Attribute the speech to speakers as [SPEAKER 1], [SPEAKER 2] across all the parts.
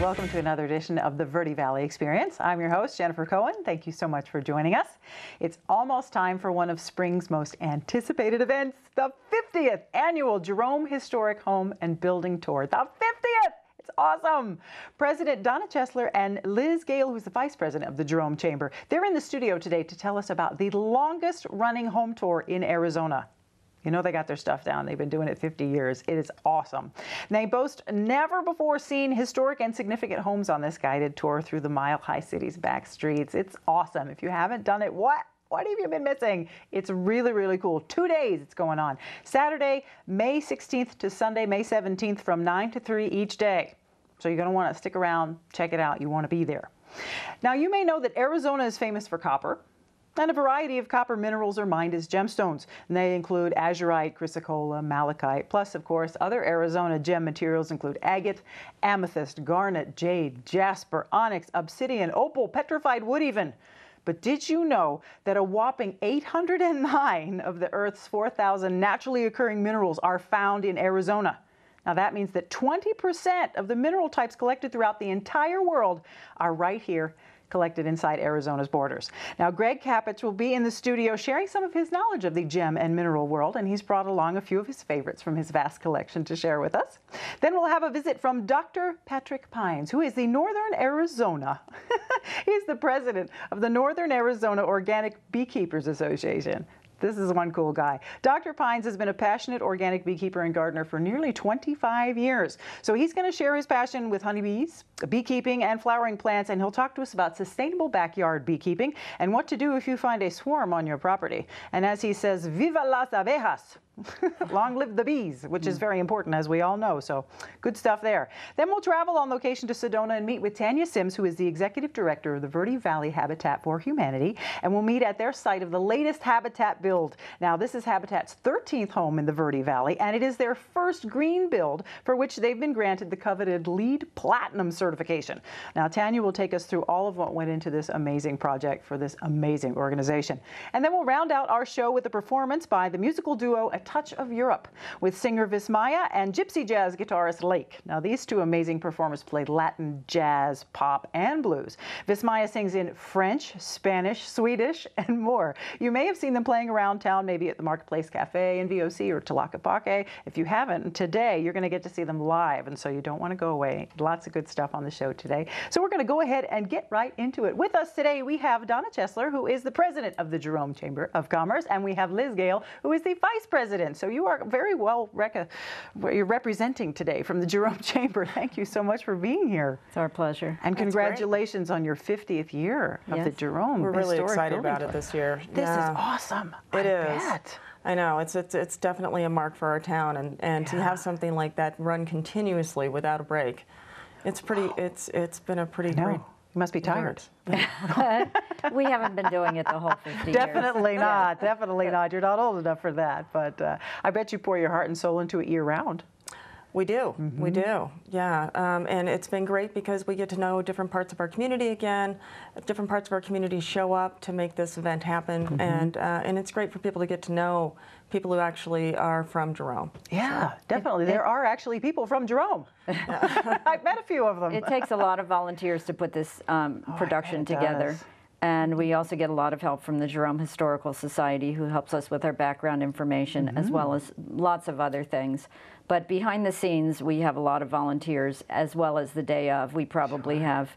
[SPEAKER 1] Welcome to another edition of the Verde Valley Experience. I'm your host, Jennifer Cohen. Thank you so much for joining us. It's almost time for one of spring's most anticipated events, the 50th Annual Jerome Historic Home and Building Tour. The 50th! It's awesome. President Donna Chesler and Liz Gale, who's the Vice President of the Jerome Chamber, they're in the studio today to tell us about the longest running home tour in Arizona. You know they got their stuff down. They've been doing it 50 years. It is awesome. They boast never-before-seen historic and significant homes on this guided tour through the mile-high city's back streets. It's awesome. If you haven't done it, what have you been missing? It's really, really cool. 2 days it's going on. Saturday, May 16th to Sunday, May 17th from 9 to 3 each day. So you're going to want to stick around, check it out. You want to be there. Now, you may know that Arizona is famous for copper. And a variety of copper minerals are mined as gemstones. And they include azurite, chrysocolla, malachite, plus, of course, other Arizona gem materials include agate, amethyst, garnet, jade, jasper, onyx, obsidian, opal, petrified wood even. But did you know that a whopping 809 of the Earth's 4,000 naturally occurring minerals are found in Arizona? Now that means that 20% of the mineral types collected throughout the entire world are right here, collected inside Arizona's borders. Now, Greg Capich will be in the studio sharing some of his knowledge of the gem and mineral world, and he's brought along a few of his favorites from his vast collection to share with us. Then we'll have a visit from Dr. Patrick Pines, who is the Northern Arizona. He's the president of the Northern Arizona Organic Beekeepers Association. This is one cool guy. Dr. Pines has been a passionate organic beekeeper and gardener for nearly 25 years. So he's going to share his passion with honeybees, beekeeping, and flowering plants, and he'll talk to us about sustainable backyard beekeeping and what to do if you find a swarm on your property. And as he says, viva las abejas! Long live the bees, which is very important, as we all know. So good stuff there. Then we'll travel on location to Sedona and meet with Tanya Sims, who is the executive director of the Verde Valley Habitat for Humanity. And we'll meet at their site of the latest habitat build. Now, this is Habitat's 13th home in the Verde Valley, and it is their first green build for which they've been granted the coveted LEED Platinum certification. Now, Tanya will take us through all of what went into this amazing project for this amazing organization. And then we'll round out our show with a performance by the musical duo A Touch of Europe with singer Vismaya and gypsy jazz guitarist Lake. Now, these two amazing performers play Latin, jazz, pop, and blues. Vismaya sings in French, Spanish, Swedish, and more. You may have seen them playing around town, maybe at the Marketplace Cafe in VOC or Tlaquepaque. If you haven't, today you're going to get to see them live, and so you don't want to go away. Lots of good stuff on the show today. So we're going to go ahead and get right into it. With us today, we have Donna Chesler, who is the president of the Jerome Chamber of Commerce, and we have Liz Gale, who is the vice president. So you are very well you're representing today from the Jerome Chamber. Thank you so much for being here.
[SPEAKER 2] It's our pleasure.
[SPEAKER 1] And congratulations on your 50th year of the Jerome.
[SPEAKER 3] We're really excited about it this year.
[SPEAKER 1] This is awesome.
[SPEAKER 3] It is.
[SPEAKER 1] Bet.
[SPEAKER 3] I know. It's definitely a mark for our town, and to have something like that run continuously without a break, it's pretty. It's been a pretty great.
[SPEAKER 1] You must be tired.
[SPEAKER 2] We haven't been doing it the whole 50
[SPEAKER 1] Definitely
[SPEAKER 2] years.
[SPEAKER 1] not. Definitely not. You're not old enough for that. But I bet you pour your heart and soul into it year-round.
[SPEAKER 3] We do. We do. Yeah. And it's been great because we get to know different parts of our community again. Different parts of our community show up to make this event happen, and it's great for people to get to know people who actually are from Jerome.
[SPEAKER 1] Yeah, definitely. There are actually people from Jerome. I've met a few of them.
[SPEAKER 2] It takes a lot of volunteers to put this production together. And we also get a lot of help from the Jerome Historical Society, who helps us with our background information, as well as lots of other things. But behind the scenes, we have a lot of volunteers, as well as the day of. We probably have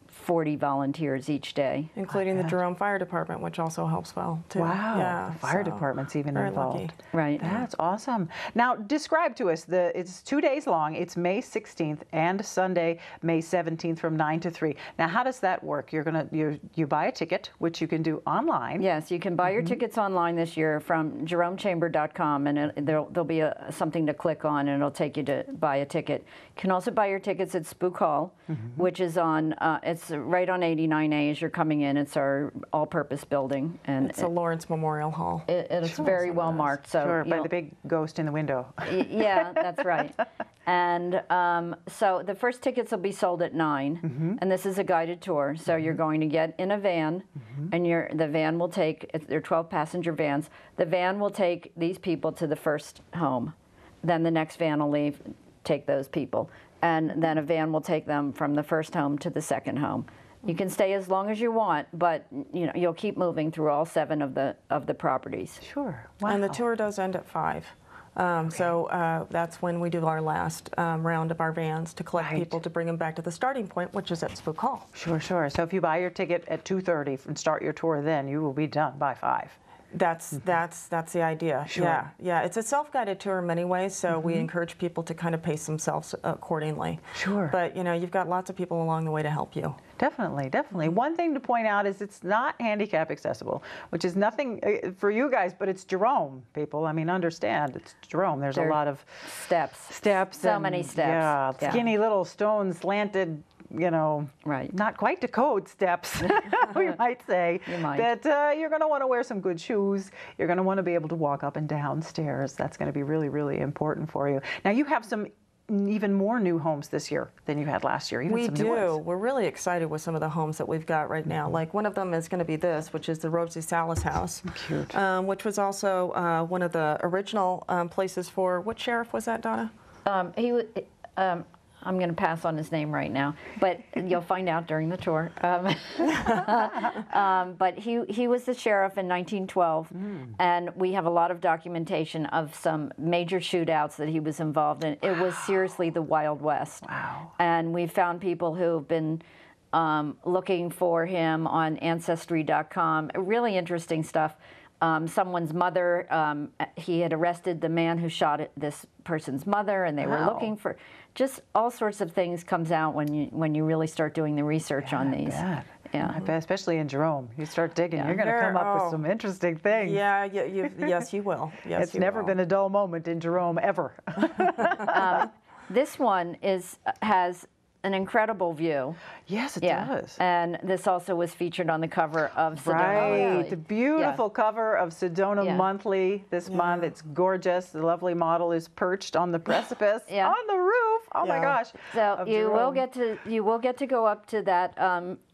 [SPEAKER 2] 40 volunteers each day.
[SPEAKER 3] Including the Jerome Fire Department, which also helps well, too.
[SPEAKER 1] Wow,
[SPEAKER 3] yeah,
[SPEAKER 1] the fire department's even involved.
[SPEAKER 3] Lucky.
[SPEAKER 2] Right.
[SPEAKER 1] That's awesome. Now, describe to us, it's 2 days long. It's May 16th and Sunday, May 17th from 9 to 3. Now, how does that work? You buy a ticket, which you can do online.
[SPEAKER 2] Yes, you can buy your tickets online this year from jeromechamber.com, and there'll be something to click on, and it'll take you to buy a ticket. You can also buy your tickets at Spook Hall, which is on, it's right on 89A as you're coming in. It's our all-purpose building, and
[SPEAKER 3] it's a Lawrence Memorial Hall.
[SPEAKER 2] It's very well marked. So
[SPEAKER 1] by the big ghost in the window.
[SPEAKER 2] Yeah, that's right. And so the first tickets will be sold at 9, and this is a guided tour. So you're going to get in a van, and the van will take. They're 12-passenger vans. The van will take these people to the first home. Then the next van will leave. Take those people. and then a van will take them from the first home to the second home. You can stay as long as you want, but you'll keep moving through all 7 of the properties.
[SPEAKER 1] Sure. Wow.
[SPEAKER 3] And the tour does end at 5. So that's when we do our last round of our vans to collect people to bring them back to the starting point, which is at Spook Hall.
[SPEAKER 1] Sure, sure. So if you buy your ticket at 2:30 and start your tour then, you will be done by 5.
[SPEAKER 3] That's the idea.
[SPEAKER 1] Sure.
[SPEAKER 3] Yeah. It's a self-guided tour in many ways, so we encourage people to kind of pace themselves accordingly.
[SPEAKER 1] Sure.
[SPEAKER 3] But you've got lots of people along the way to help you.
[SPEAKER 1] Definitely, definitely. One thing to point out is it's not handicap accessible, which is nothing for you guys, but it's Jerome, people. I mean, understand, it's Jerome. There's a lot of
[SPEAKER 2] steps.
[SPEAKER 1] So
[SPEAKER 2] many steps.
[SPEAKER 1] Yeah, skinny little stone slanted,
[SPEAKER 2] right.
[SPEAKER 1] not quite to code steps, we might say.
[SPEAKER 2] You might.
[SPEAKER 1] That you're going to want to wear some good shoes. You're going to want to be able to walk up and down stairs. That's going to be really, really important for you. Now, you have some even more new homes this year than you had last year. Even
[SPEAKER 3] We
[SPEAKER 1] some
[SPEAKER 3] do.
[SPEAKER 1] New ones.
[SPEAKER 3] We're really excited with some of the homes that we've got right now. Like one of them is going to be this, which is the Rosie Salas house.
[SPEAKER 1] Cute.
[SPEAKER 3] Which was also one of the original places for, what sheriff was that, Donna?
[SPEAKER 2] I'm going to pass on his name right now, but you'll find out during the tour. But he was the sheriff in 1912, and we have a lot of documentation of some major shootouts that he was involved in. It was seriously the Wild West.
[SPEAKER 1] Wow.
[SPEAKER 2] And we found people who've been looking for him on Ancestry.com. Really interesting stuff. Someone's mother, he had arrested the man who shot this person's mother, and they were looking for just all sorts of things comes out when you really start doing the research on these.
[SPEAKER 1] Yeah, I bet, especially in Jerome. You start digging, you're going to come up with some interesting things.
[SPEAKER 3] Yeah, yes, you will. Yes,
[SPEAKER 1] it's never been a dull moment in Jerome ever.
[SPEAKER 2] This one has an incredible view.
[SPEAKER 1] Yes, it does.
[SPEAKER 2] And this also was featured on the cover of Sedona Monthly.
[SPEAKER 1] The beautiful cover of Sedona Monthly this month. It's gorgeous. The lovely model is perched on the precipice on the roof. Oh my gosh!
[SPEAKER 2] So you will get to go up to that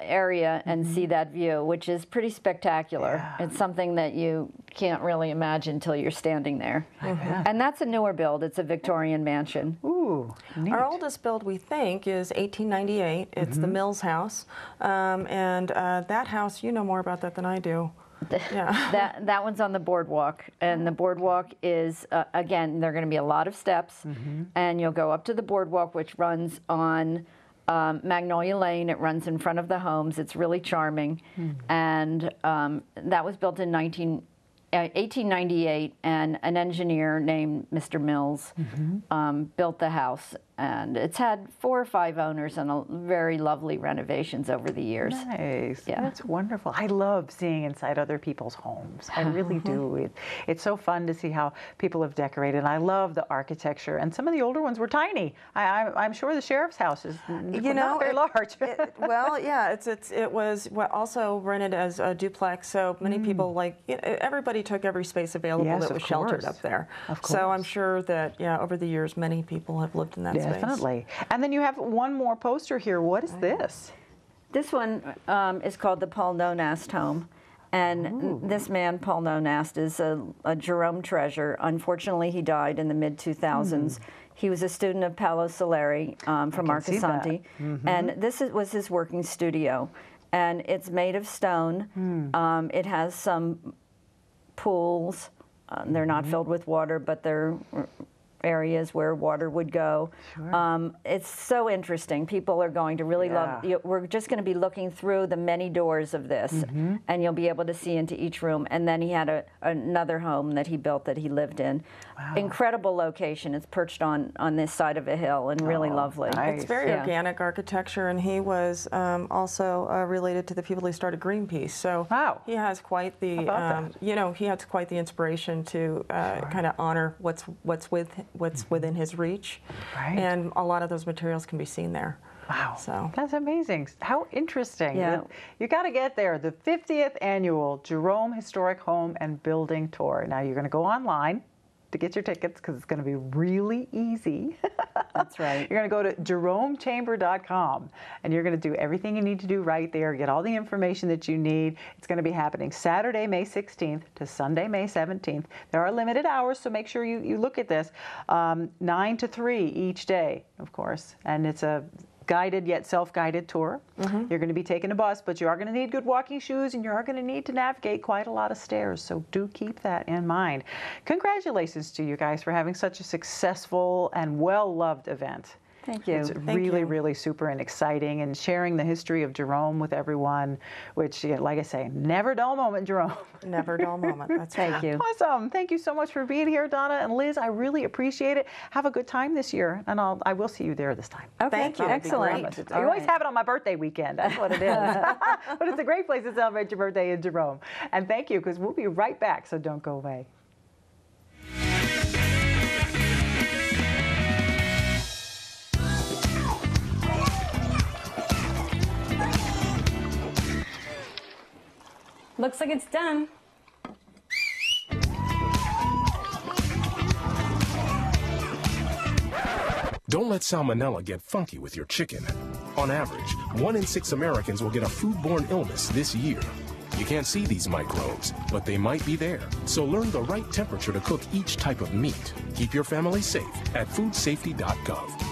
[SPEAKER 2] area and see that view, which is pretty spectacular.
[SPEAKER 1] Yeah.
[SPEAKER 2] It's something that you can't really imagine until you're standing there. And that's a newer build. It's a Victorian mansion.
[SPEAKER 1] Ooh, neat.
[SPEAKER 3] Our oldest build, we think, is 1898. It's the Mills House, and that house, you know more about that than I do. Yeah.
[SPEAKER 2] That one's on the boardwalk, and the boardwalk is again, there are going to be a lot of steps, and you'll go up to the boardwalk, which runs on Magnolia Lane. It runs in front of the homes. It's really charming, and that was built in 1898, and an engineer named Mr. Mills built the house, and it's had 4 or 5 owners and very lovely renovations over the years.
[SPEAKER 1] Nice.
[SPEAKER 2] Yeah.
[SPEAKER 1] That's wonderful. I love seeing inside other people's homes. I really do. It's so fun to see how people have decorated. I love the architecture, and some of the older ones were tiny. I'm sure the sheriff's house is not very large.
[SPEAKER 3] Well, yeah, it was also rented as a duplex, so many people, everybody took every space available that was sheltered up there.
[SPEAKER 1] Of course.
[SPEAKER 3] So I'm sure that, over the years, many people have lived in that space.
[SPEAKER 1] Definitely. And then you have one more poster here. What is this?
[SPEAKER 2] This one is called the Paul Nonast home. And this man, Paul Nonast, is a Jerome treasure. Unfortunately, he died in the mid-2000s. He was a student of Paolo Soleri from Arcosanti. And this was his working studio. And it's made of stone. It has some pools. They're not filled with water, but they're areas where water would go.
[SPEAKER 1] Sure.
[SPEAKER 2] It's so interesting. People are going to really love. We're just going to be looking through the many doors of this, and you'll be able to see into each room. And then he had another home that he built that he lived in. Wow. Incredible location. It's perched on this side of a hill and really lovely.
[SPEAKER 1] Nice.
[SPEAKER 3] It's very organic architecture, and he was also related to the people who started Greenpeace. So he has quite the he has quite the inspiration to kind of honor what's within his reach, and a lot of those materials can be seen there.
[SPEAKER 1] Wow,
[SPEAKER 3] so
[SPEAKER 1] that's amazing. How interesting. Yeah. You got to get there. The 50th annual Jerome Historic Home and Building Tour. Now you're going to go online. to get your tickets because it's going to be really easy.
[SPEAKER 2] That's right.
[SPEAKER 1] You're going to go to jeromechamber.com and you're going to do everything you need to do right there, get all the information that you need. It's going to be happening Saturday, May 16th to Sunday, May 17th. There are limited hours, so make sure you look at this. 9 to 3 each day, of course, and it's a guided yet self-guided tour. You're going to be taking a bus, but you are going to need good walking shoes and you are going to need to navigate quite a lot of stairs, so do keep that in mind. Congratulations to you guys for having such a successful and well-loved event.
[SPEAKER 2] Thank you.
[SPEAKER 1] It's really super and exciting, and sharing the history of Jerome with everyone, which, like I say, never dull moment, Jerome.
[SPEAKER 3] Never dull moment. That's right.
[SPEAKER 2] Thank you.
[SPEAKER 1] Awesome. Thank you so much for being here, Donna and Liz. I really appreciate it. Have a good time this year, and I will see you there this time.
[SPEAKER 2] Okay.
[SPEAKER 3] Thank you.
[SPEAKER 2] Excellent.
[SPEAKER 1] You always have it on my birthday weekend. That's what it is. But it's a great place to celebrate your birthday in Jerome. And thank you, because we'll be right back, so don't go away.
[SPEAKER 4] Looks like it's done.
[SPEAKER 5] Don't let salmonella get funky with your chicken. On average, 1 in 6 Americans will get a foodborne illness this year. You can't see these microbes, but they might be there. So learn the right temperature to cook each type of meat. Keep your family safe at foodsafety.gov.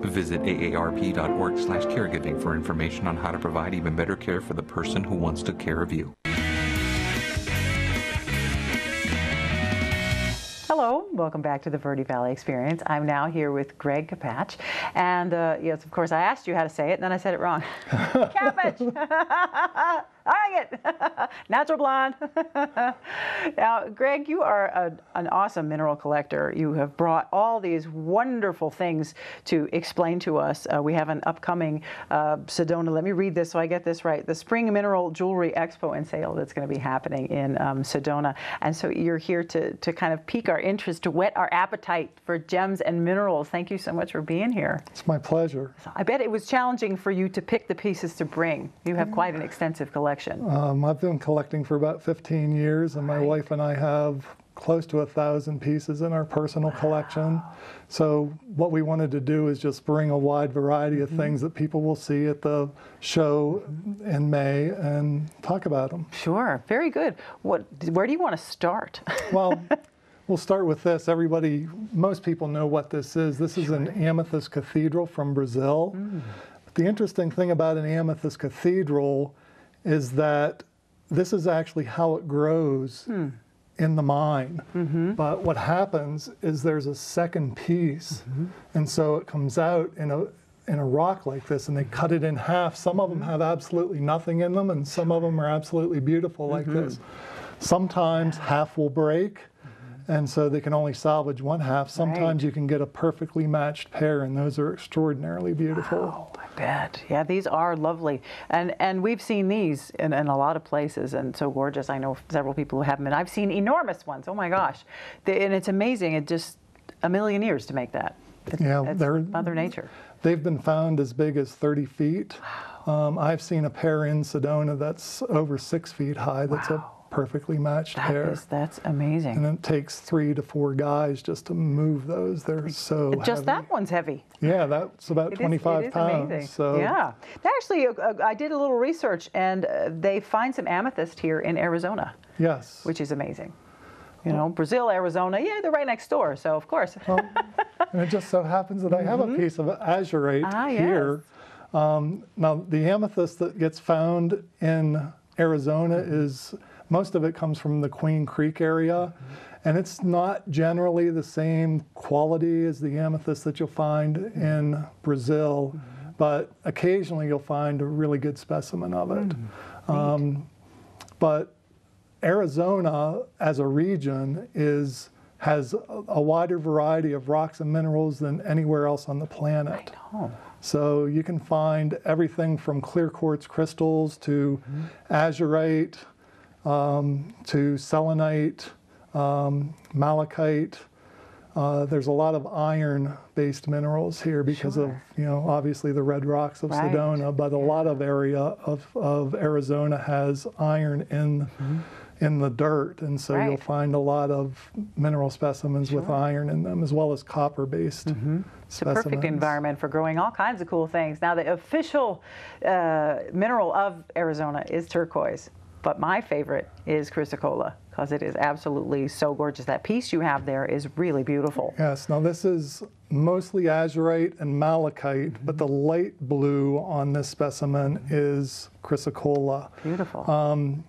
[SPEAKER 6] Visit aarp.org/caregiving for information on how to provide even better care for the person who wants to care of you.
[SPEAKER 1] Hello, welcome back to the Verde Valley Experience. I'm now here with Greg Capach, and yes, of course, I asked you how to say it, and then I said it wrong. Capach! I like it! Natural blonde. Now, Greg, you are an awesome mineral collector. You have brought all these wonderful things to explain to us. We have an upcoming Sedona, let me read this so I get this right, the Spring Mineral Jewelry Expo and Sale that's going to be happening in Sedona. And so you're here to kind of pique our interest, to whet our appetite for gems and minerals. Thank you so much for being here.
[SPEAKER 7] It's my pleasure.
[SPEAKER 1] So I bet it was challenging for you to pick the pieces to bring. You have quite an extensive collection.
[SPEAKER 7] I've been collecting for about 15 years, and my wife and I have close to 1,000 pieces in our personal collection. So what we wanted to do is just bring a wide variety of things that people will see at the show in May and talk about them.
[SPEAKER 1] Sure, very good. Where do you want to start?
[SPEAKER 7] Well, we'll start with this. Most people know what this is. This is an amethyst cathedral from Brazil. But the interesting thing about an amethyst cathedral is that this is actually how it grows in the mine. But what happens is there's a second piece, and so it comes out in a rock like this, and they cut it in half. Some of them have absolutely nothing in them, and some of them are absolutely beautiful like this. Sometimes half will break, and so they can only salvage one half. Sometimes you can get a perfectly matched pair, and those are extraordinarily beautiful.
[SPEAKER 1] Oh, I bet. Yeah, these are lovely. And we've seen these in a lot of places, and so gorgeous. I know several people who have them, and I've seen enormous ones. Oh my gosh. And it's amazing. It just, a million years to make that. It's Mother Nature.
[SPEAKER 7] They've been found as big as 30 feet. I've seen a pair in Sedona that's over 6 feet high. That's a perfectly matched pair.
[SPEAKER 1] That's amazing.
[SPEAKER 7] And it takes 3 to 4 guys just to move those. They're so heavy.
[SPEAKER 1] Just that one's heavy.
[SPEAKER 7] Yeah, that's about 25 pounds.
[SPEAKER 1] Amazing.
[SPEAKER 7] So.
[SPEAKER 1] Yeah. Actually, I did a little research, and they find some amethyst here in Arizona.
[SPEAKER 7] Yes.
[SPEAKER 1] Which is amazing. You know, Brazil, Arizona, yeah, they're right next door, so of course.
[SPEAKER 7] And it just so happens that I have a piece of azurite here. Now, the amethyst that gets found in Arizona is, most of it comes from the Queen Creek area, and it's not generally the same quality as the amethyst that you'll find in Brazil, but occasionally you'll find a really good specimen of it. But Arizona, as a region, has a wider variety of rocks and minerals than anywhere else on the planet.
[SPEAKER 1] I know.
[SPEAKER 7] So you can find everything from clear quartz crystals to azurite, to selenite, malachite. There's a lot of iron-based minerals here because of, obviously the red rocks of Sedona, but a lot of area of Arizona has iron in the dirt, and so you'll find a lot of mineral specimens with iron in them, as well as copper-based specimens.
[SPEAKER 1] It's a perfect environment for growing all kinds of cool things. Now, the official mineral of Arizona is turquoise, but my favorite is chrysocolla, because it is absolutely so gorgeous. That piece you have there is really beautiful.
[SPEAKER 7] Yes, now this is mostly azurite and malachite, but the light blue on this specimen is chrysocolla.
[SPEAKER 1] Beautiful.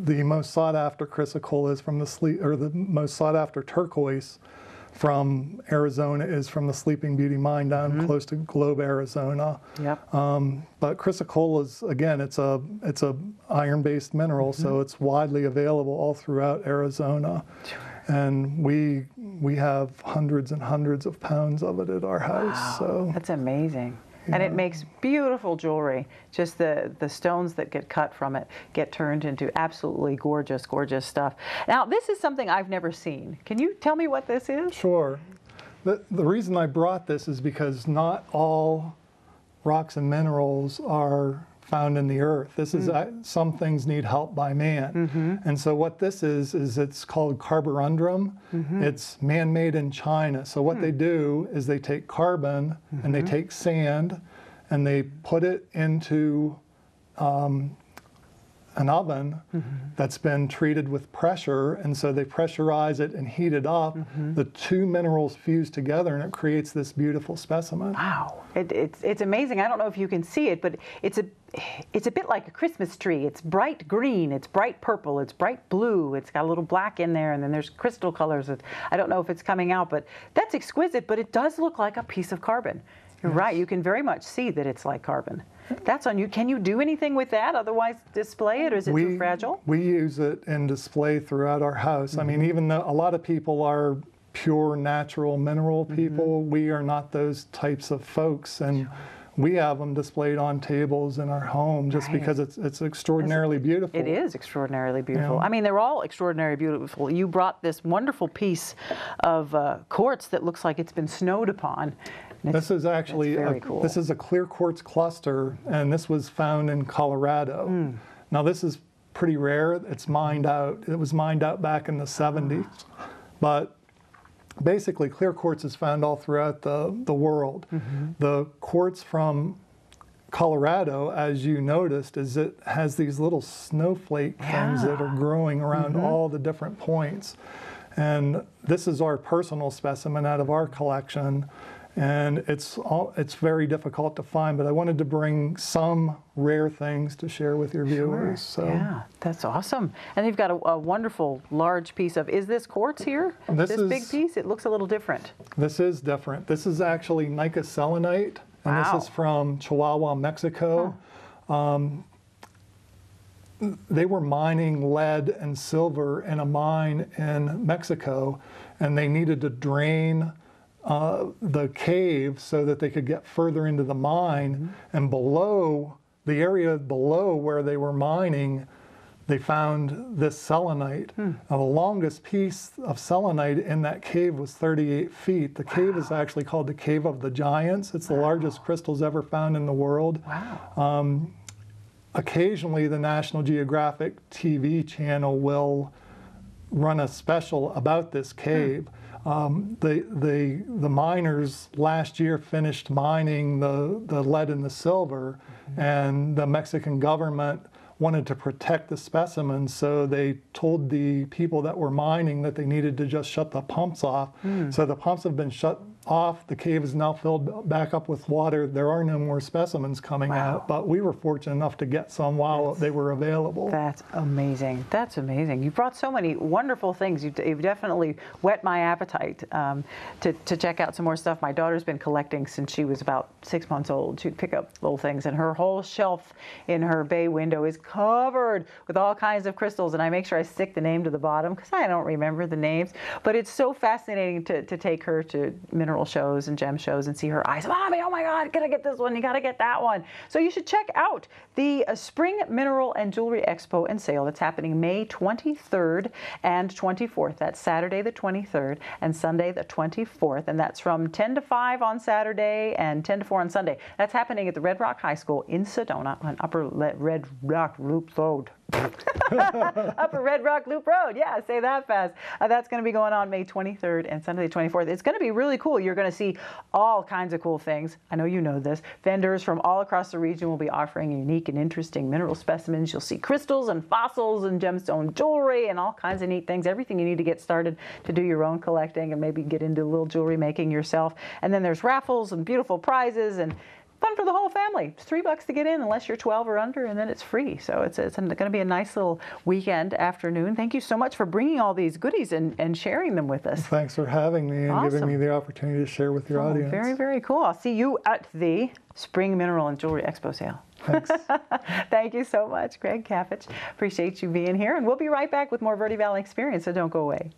[SPEAKER 7] The most sought after chrysocolla is from the most sought after turquoise from Arizona is from the Sleeping Beauty mine down close to Globe, Arizona.
[SPEAKER 1] Yep.
[SPEAKER 7] But chrysocolla is, again, it's a iron-based mineral, so it's widely available all throughout Arizona. And we have hundreds and hundreds of pounds of it at our house.
[SPEAKER 1] Wow,
[SPEAKER 7] so
[SPEAKER 1] that's amazing. And it makes beautiful jewelry. Just the stones that get cut from it get turned into absolutely gorgeous, gorgeous stuff. Now, this is something I've never seen. Can you tell me what this is?
[SPEAKER 7] Sure. The reason I brought this is because not all rocks and minerals are found in the earth. This is some things need help by man. And so what this is it's called carborundum. It's man-made in China. So what they do is they take carbon and they take sand and they put it into an oven that's been treated with pressure, and so they pressurize it and heat it up. The two minerals fuse together and it creates this beautiful specimen.
[SPEAKER 1] Wow, it's amazing. I don't know if you can see it, but it's a bit like a Christmas tree. It's bright green, it's bright purple, it's bright blue, it's got a little black in there, and then there's crystal colors. I don't know if it's coming out, but that's exquisite, but it does look like a piece of carbon. You're right, you can very much see that it's like carbon. That's on you. Can you do anything with that, otherwise display it, or is it too fragile?
[SPEAKER 7] We use it in display throughout our house. I mean, even though a lot of people are pure natural mineral people, we are not those types of folks, and we have them displayed on tables in our home just because it's extraordinarily beautiful. It
[SPEAKER 1] is extraordinarily beautiful. I mean, they're all extraordinarily beautiful. You brought this wonderful piece of quartz that looks like it's been snowed upon.
[SPEAKER 7] This is actually
[SPEAKER 1] cool.
[SPEAKER 7] This is a clear quartz cluster, and this was found in Colorado. Now this is pretty rare. It's mined out. It was mined out back in the 70s, but basically clear quartz is found all throughout the world. The quartz from Colorado, as you noticed, is it has these little snowflake things that are growing around all the different points, and this is our personal specimen out of our collection. And it's very difficult to find, but I wanted to bring some rare things to share with your viewers. So.
[SPEAKER 1] Yeah, that's awesome. And you've got a wonderful large piece of, is this quartz here? This big piece? It looks a little different.
[SPEAKER 7] This is different. This is actually Nica selenite, and this is from Chihuahua, Mexico. They were mining lead and silver in a mine in Mexico, and they needed to drain the cave so that they could get further into the mine, and below, the area below where they were mining, they found this selenite. Now, the longest piece of selenite in that cave was 38 feet. The cave is actually called the Cave of the Giants. It's the largest crystals ever found in the world. Occasionally, the National Geographic TV channel will run a special about this cave. The miners last year finished mining the lead and the silver, and the Mexican government wanted to protect the specimens, so they told the people that were mining that they needed to just shut the pumps off. So the pumps have been shut off. The cave is now filled back up with water. There are no more specimens coming out, but we were fortunate enough to get some while they were available.
[SPEAKER 1] That's amazing. That's amazing. You brought so many wonderful things. You've definitely whet my appetite to check out some more stuff. My daughter's been collecting since she was about 6 months old. She'd pick up little things, and her whole shelf in her bay window is covered with all kinds of crystals, and I make sure I stick the name to the bottom because I don't remember the names. But it's so fascinating to take her to mineral shows and gem shows and see her eyes. Mommy, oh my God, gotta get this one, you gotta get that one. So you should check out the Spring Mineral and Jewelry Expo and Sale that's happening May 23rd and 24th. That's Saturday the 23rd and Sunday the 24th, and that's from 10 to 5 on Saturday and 10 to 4 on Sunday. That's happening at the Red Rock High School in Sedona on Upper Red Rock Loop Road. Upper Red Rock Loop Road. Yeah, say that fast. That's going to be going on May 23rd and Sunday the 24th. It's going to be really cool. You're going to see all kinds of cool things. I know you know this. Vendors from all across the region will be offering unique and interesting mineral specimens. You'll see crystals and fossils and gemstone jewelry and all kinds of neat things. Everything you need to get started to do your own collecting and maybe get into a little jewelry making yourself. And then there's raffles and beautiful prizes and fun for the whole family. It's $3 to get in unless you're 12 or under, and then it's free. So it's going to be a nice little weekend afternoon. Thank you so much for bringing all these goodies and sharing them with us.
[SPEAKER 7] Thanks for having me and giving me the opportunity to share with your audience.
[SPEAKER 1] Very, very cool. I'll see you at the Spring Mineral and Jewelry Expo Sale.
[SPEAKER 7] Thanks.
[SPEAKER 1] Thank you so much, Greg Kaffich. Appreciate you being here, and we'll be right back with more Verde Valley Experience, so don't go away.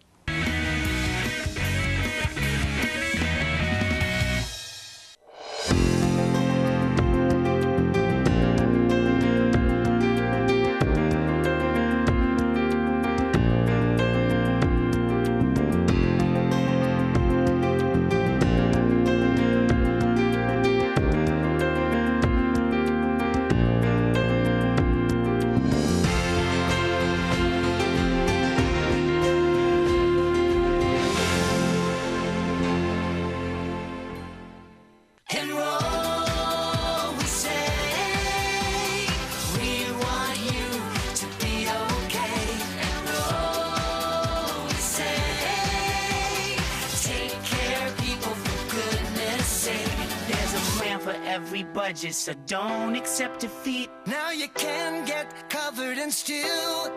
[SPEAKER 4] Every budget, so don't accept defeat. Now you can get covered and still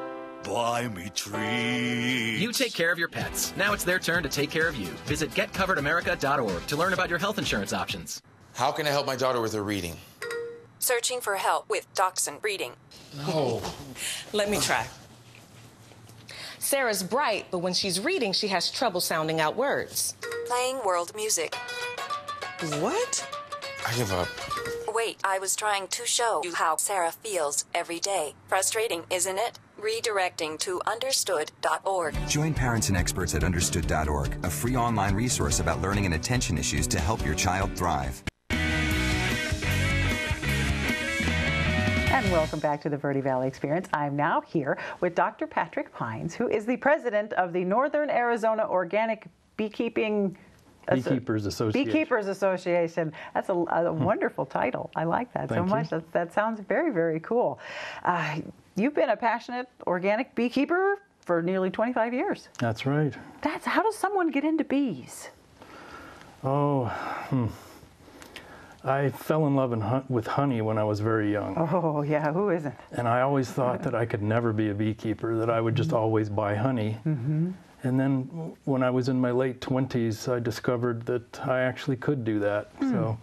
[SPEAKER 4] buy me treats.
[SPEAKER 8] You take care of your pets. Now it's their turn to take care of you. Visit getcoveredamerica.org to learn about your health insurance options.
[SPEAKER 9] How can I help my daughter with her reading?
[SPEAKER 10] Searching for help with Dachshund reading.
[SPEAKER 9] No.
[SPEAKER 11] Let me try. Sarah's bright, but when she's reading, she has trouble sounding out words.
[SPEAKER 10] Playing world music.
[SPEAKER 11] What?
[SPEAKER 9] I give up.
[SPEAKER 10] Wait, I was trying to show you how Sarah feels every day. Frustrating, isn't it? Redirecting to understood.org.
[SPEAKER 12] Join parents and experts at understood.org, a free online resource about learning and attention issues to help your child thrive.
[SPEAKER 1] And welcome back to the Verde Valley Experience. I'm now here with Dr. Patrick Pines, who is the president of the Northern Arizona Organic Beekeepers Association. That's a wonderful title. I like that so much. That sounds very, very cool. You've been a passionate organic beekeeper for nearly 25 years.
[SPEAKER 13] That's right.
[SPEAKER 1] How does someone get into bees?
[SPEAKER 13] I fell in love with honey when I was very young.
[SPEAKER 1] Oh, yeah, who isn't?
[SPEAKER 13] And I always thought that I could never be a beekeeper, that I would just always buy honey.
[SPEAKER 1] Mm-hmm.
[SPEAKER 13] And then when I was in my late 20s, I discovered that I actually could do that. So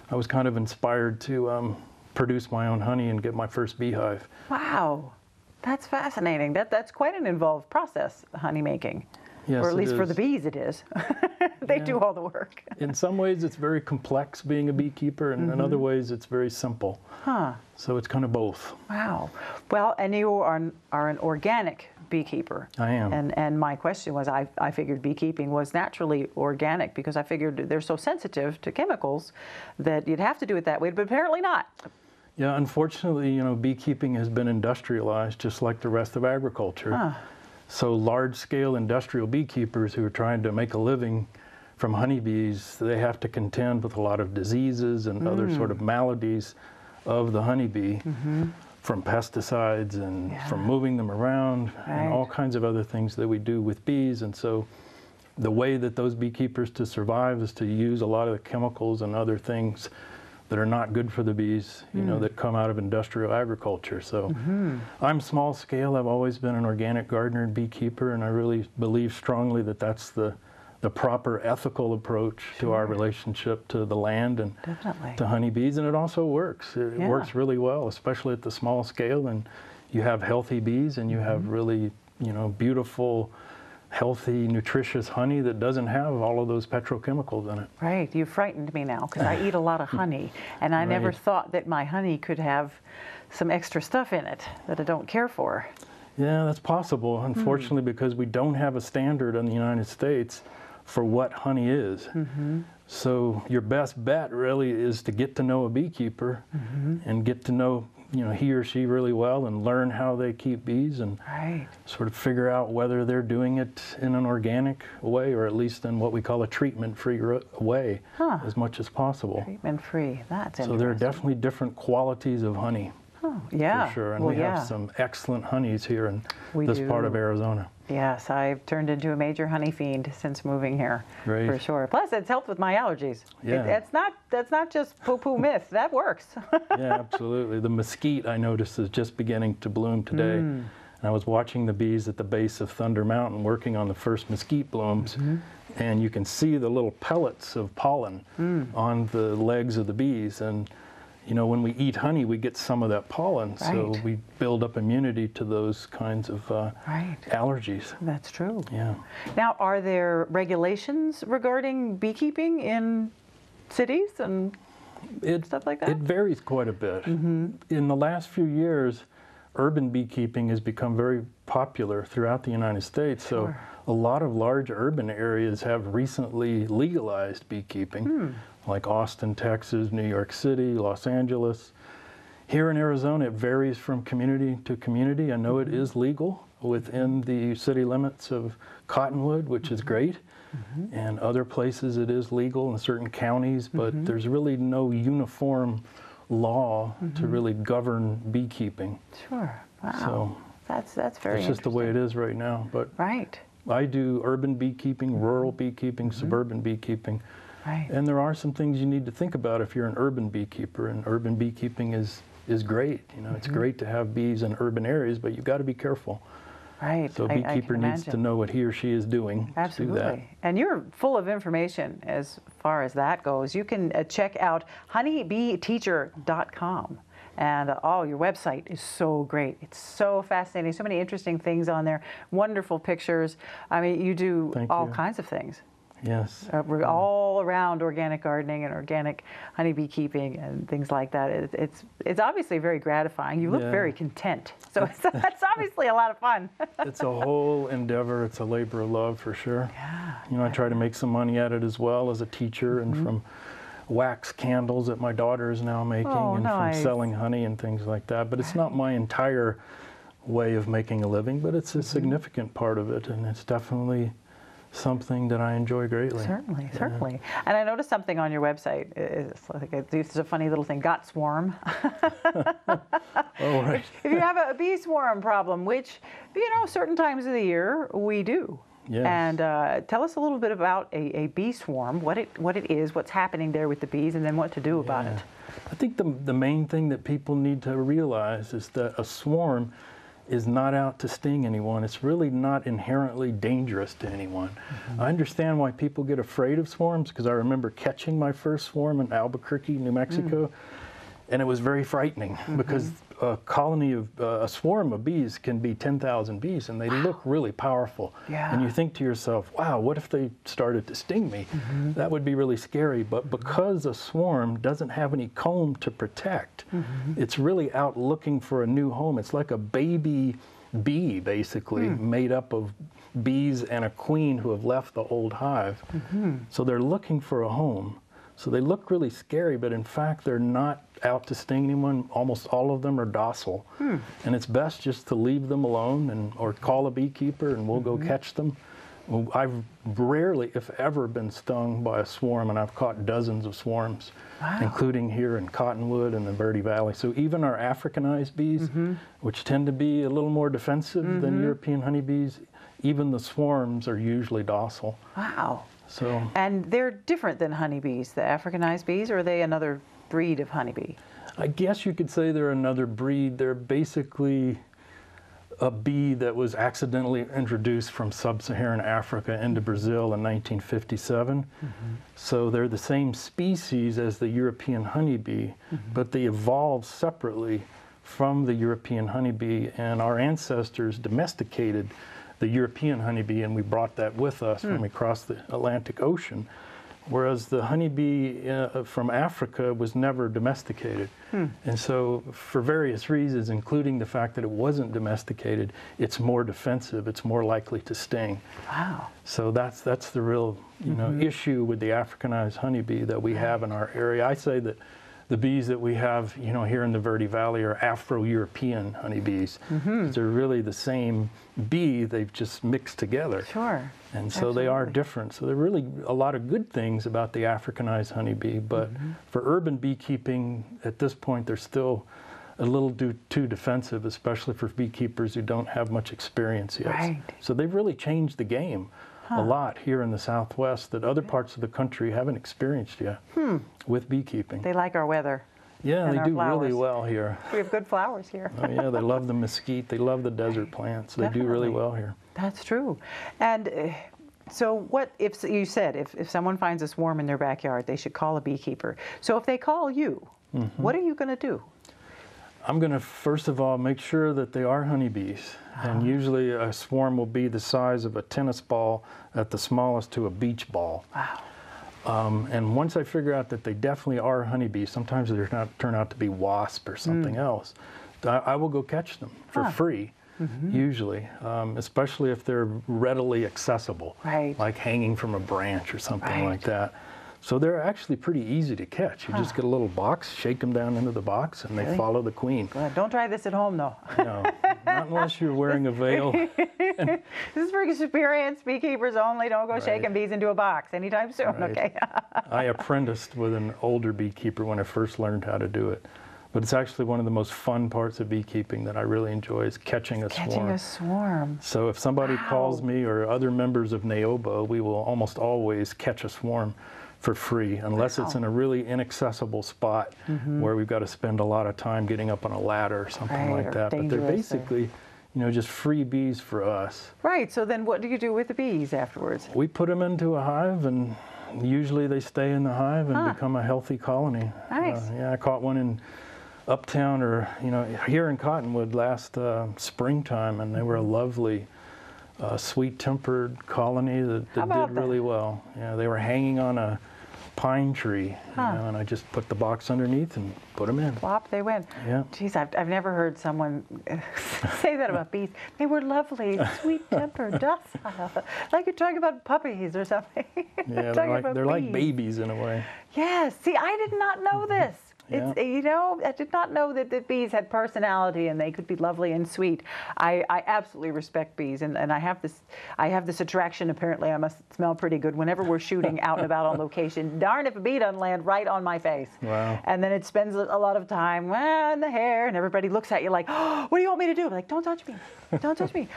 [SPEAKER 13] I was kind of inspired to produce my own honey and get my first beehive.
[SPEAKER 1] Wow, that's fascinating. That's quite an involved process, honey making.
[SPEAKER 13] Yes,
[SPEAKER 1] or at least for the bees it is. They do all the work.
[SPEAKER 13] In some ways it's very complex being a beekeeper, and in other ways it's very simple.
[SPEAKER 1] Huh.
[SPEAKER 13] So it's kind of both.
[SPEAKER 1] Wow. Well, and you are an organic beekeeper.
[SPEAKER 13] I am.
[SPEAKER 1] And my question was, I figured beekeeping was naturally organic because I figured they're so sensitive to chemicals that you'd have to do it that way, but apparently not.
[SPEAKER 13] Yeah, unfortunately, beekeeping has been industrialized just like the rest of agriculture.
[SPEAKER 1] Huh.
[SPEAKER 13] So large-scale industrial beekeepers who are trying to make a living from honeybees, they have to contend with a lot of diseases and other sort of maladies of the honeybee, from pesticides and from moving them around and all kinds of other things that we do with bees. And so the way that those beekeepers to survive is to use a lot of the chemicals and other things that are not good for the bees, you know, that come out of industrial agriculture. So I'm small scale. I've always been an organic gardener and beekeeper, and I really believe strongly that that's the proper ethical approach to our relationship to the land and to honeybees, and it also works. It works really well, especially at the small scale, and you have healthy bees and you have really, you know, beautiful, healthy, nutritious honey that doesn't have all of those petrochemicals in it.
[SPEAKER 1] Right, you frightened me now because I eat a lot of honey, and I never thought that my honey could have some extra stuff in it that I don't care for.
[SPEAKER 13] Yeah, that's possible, unfortunately, because we don't have a standard in the United States for what honey is. So your best bet really is to get to know a beekeeper and get to know, you know, he or she really well and learn how they keep bees and sort of figure out whether they're doing it in an organic way or at least in what we call a treatment-free way as much as possible.
[SPEAKER 1] Treatment-free, that's interesting.
[SPEAKER 13] So there are definitely different qualities of honey.
[SPEAKER 1] Yeah.
[SPEAKER 13] For sure, and we have some excellent honeys here in this part of Arizona.
[SPEAKER 1] Yes, I've turned into a major honey fiend since moving here, for sure. Plus, it's helped with my allergies.
[SPEAKER 13] Yeah.
[SPEAKER 1] That's not just poo-poo myth. That works.
[SPEAKER 13] Yeah, absolutely. The mesquite, I noticed, is just beginning to bloom today. And I was watching the bees at the base of Thunder Mountain working on the first mesquite blooms, and you can see the little pellets of pollen on the legs of the bees. And you know, when we eat honey, we get some of that pollen, so we build up immunity to those kinds of allergies.
[SPEAKER 1] That's true.
[SPEAKER 13] Yeah.
[SPEAKER 1] Now, are there regulations regarding beekeeping in cities and stuff like that?
[SPEAKER 13] It varies quite a bit. In the last few years, urban beekeeping has become very popular throughout the United States, so a lot of large urban areas have recently legalized beekeeping. Like Austin, Texas, New York City, Los Angeles. Here in Arizona, it varies from community to community. I know it is legal within the city limits of Cottonwood, which is great. And other places it is legal in certain counties, but there's really no uniform law to really govern beekeeping.
[SPEAKER 1] Sure. Wow.
[SPEAKER 13] So
[SPEAKER 1] that's very interesting.
[SPEAKER 13] It's just the way it is right now. But I do urban beekeeping, rural beekeeping, suburban beekeeping. And there are some things you need to think about if you're an urban beekeeper, and urban beekeeping is great. You know, it's great to have bees in urban areas, but you've got to be careful. So a beekeeper needs to know what he or she is doing to do that.
[SPEAKER 1] And you're full of information as far as that goes. You can check out honeybeeteacher.com. And your website is so great. It's so fascinating. So many interesting things on there. Wonderful pictures. I mean, you do all kinds of things.
[SPEAKER 13] Yes.
[SPEAKER 1] We're all around organic gardening and organic honeybee keeping and things like that. It's obviously very gratifying. You look very content. So that's obviously a lot of fun.
[SPEAKER 13] It's a whole endeavor. It's a labor of love for sure.
[SPEAKER 1] Yeah.
[SPEAKER 13] You know, I try to make some money at it as well as a teacher and from wax candles that my daughter is now making and from selling honey and things like that. But it's not my entire way of making a living, but it's a significant part of it, and it's definitely something that I enjoy greatly.
[SPEAKER 1] Certainly, certainly. And I noticed something on your website. It's a funny little thing, got swarm. If you have a bee swarm problem, which, you know, certain times of the year we do.
[SPEAKER 13] Yes.
[SPEAKER 1] And tell us a little bit about a bee swarm, what it is, what's happening there with the bees, and then what to do about it.
[SPEAKER 13] I think the main thing that people need to realize is that a swarm is not out to sting anyone. It's really not inherently dangerous to anyone. I understand why people get afraid of swarms, because I remember catching my first swarm in Albuquerque, New Mexico, and it was very frightening because a colony of a swarm of bees can be 10,000 bees, and they look really powerful. And you think to yourself, wow, what if they started to sting me? That would be really scary. But because a swarm doesn't have any comb to protect, it's really out looking for a new home. It's like a baby bee, basically, made up of bees and a queen who have left the old hive. So they're looking for a home. So they look really scary, but in fact, they're not out to sting anyone. Almost all of them are docile. And it's best just to leave them alone or call a beekeeper and we'll go catch them. I've rarely, if ever, been stung by a swarm, and I've caught dozens of swarms, including here in Cottonwood and the Verde Valley. So even our Africanized bees, which tend to be a little more defensive than European honeybees, even the swarms are usually docile.
[SPEAKER 1] Wow.
[SPEAKER 13] So,
[SPEAKER 1] and they're different than honeybees, the Africanized bees, or are they another breed of honeybee?
[SPEAKER 13] I guess you could say they're another breed. They're basically a bee that was accidentally introduced from sub-Saharan Africa into Brazil in 1957. So they're the same species as the European honeybee, but they evolved separately from the European honeybee, and our ancestors domesticated the European honeybee, and we brought that with us when we crossed the Atlantic Ocean. Whereas the honeybee from Africa was never domesticated. And so for various reasons, including the fact that it wasn't domesticated, it's more defensive, it's more likely to sting.
[SPEAKER 1] Wow.
[SPEAKER 13] So that's the real issue with the Africanized honeybee that we have in our area. I say that the bees that we have here in the Verde Valley are Afro-European honeybees. They're really the same bee, they've just mixed together.
[SPEAKER 1] Sure.
[SPEAKER 13] And so they are different. So there are really a lot of good things about the Africanized honeybee, but for urban beekeeping, at this point, they're still a little too defensive, especially for beekeepers who don't have much experience yet.
[SPEAKER 1] Right.
[SPEAKER 13] So they've really changed the game a lot here in the Southwest that other parts of the country haven't experienced yet with beekeeping.
[SPEAKER 1] They like our weather.
[SPEAKER 13] Yeah,
[SPEAKER 1] and
[SPEAKER 13] they
[SPEAKER 1] our
[SPEAKER 13] do
[SPEAKER 1] flowers.
[SPEAKER 13] really well here.
[SPEAKER 1] We have good flowers here.
[SPEAKER 13] Oh yeah, they love the mesquite, they love the desert plants. They do really well here.
[SPEAKER 1] That's true. And so what if you said if someone finds a swarm in their backyard, they should call a beekeeper. So if they call you, what are you going to do?
[SPEAKER 13] I'm going to first of all make sure that they are honeybees. And usually a swarm will be the size of a tennis ball at the smallest to a beach ball.
[SPEAKER 1] Wow.
[SPEAKER 13] And once I figure out that they definitely are honeybees, sometimes they turn out to be wasp or something else, I will go catch them for free. Usually, especially if they're readily accessible, like hanging from a branch or something like that. So they're actually pretty easy to catch. You just get a little box, shake them down into the box, and they follow the queen.
[SPEAKER 1] Good. Don't try this at home, though.
[SPEAKER 13] No, not unless you're wearing a veil.
[SPEAKER 1] This is for experienced beekeepers only. Don't go shaking bees into a box anytime soon, okay?
[SPEAKER 13] I apprenticed with an older beekeeper when I first learned how to do it. But it's actually one of the most fun parts of beekeeping that I really enjoy is catching a swarm.
[SPEAKER 1] Catching a swarm.
[SPEAKER 13] So if somebody calls me or other members of NAOBA, we will almost always catch a swarm for free, unless it's in a really inaccessible spot where we've got to spend a lot of time getting up on a ladder or something like that. But they're basically, just free bees for us.
[SPEAKER 1] Right, so then what do you do with the bees afterwards?
[SPEAKER 13] We put them into a hive, and usually they stay in the hive and become a healthy colony.
[SPEAKER 1] Nice.
[SPEAKER 13] Yeah, I caught one in Uptown, or here in Cottonwood last springtime, and they were a lovely sweet-tempered colony that did really well. Yeah, they were hanging on a pine tree, and I just put the box underneath and put them in.
[SPEAKER 1] Flop, they went.
[SPEAKER 13] Yeah.
[SPEAKER 1] Geez, I've never heard someone say that about bees. They were lovely, sweet-tempered, docile. Like you're talking about puppies or something.
[SPEAKER 13] Yeah, they're like babies in a way.
[SPEAKER 1] Yes. See, I did not know this.
[SPEAKER 13] Yeah.
[SPEAKER 1] I did not know that the bees had personality and they could be lovely and sweet. I absolutely respect bees, and I have this attraction. Apparently, I must smell pretty good whenever we're shooting out and about on location. Darn if a bee doesn't land right on my face.
[SPEAKER 13] Wow.
[SPEAKER 1] And then it spends a lot of time in the hair, and everybody looks at you like, oh, what do you want me to do? I'm like, don't touch me. Don't touch me.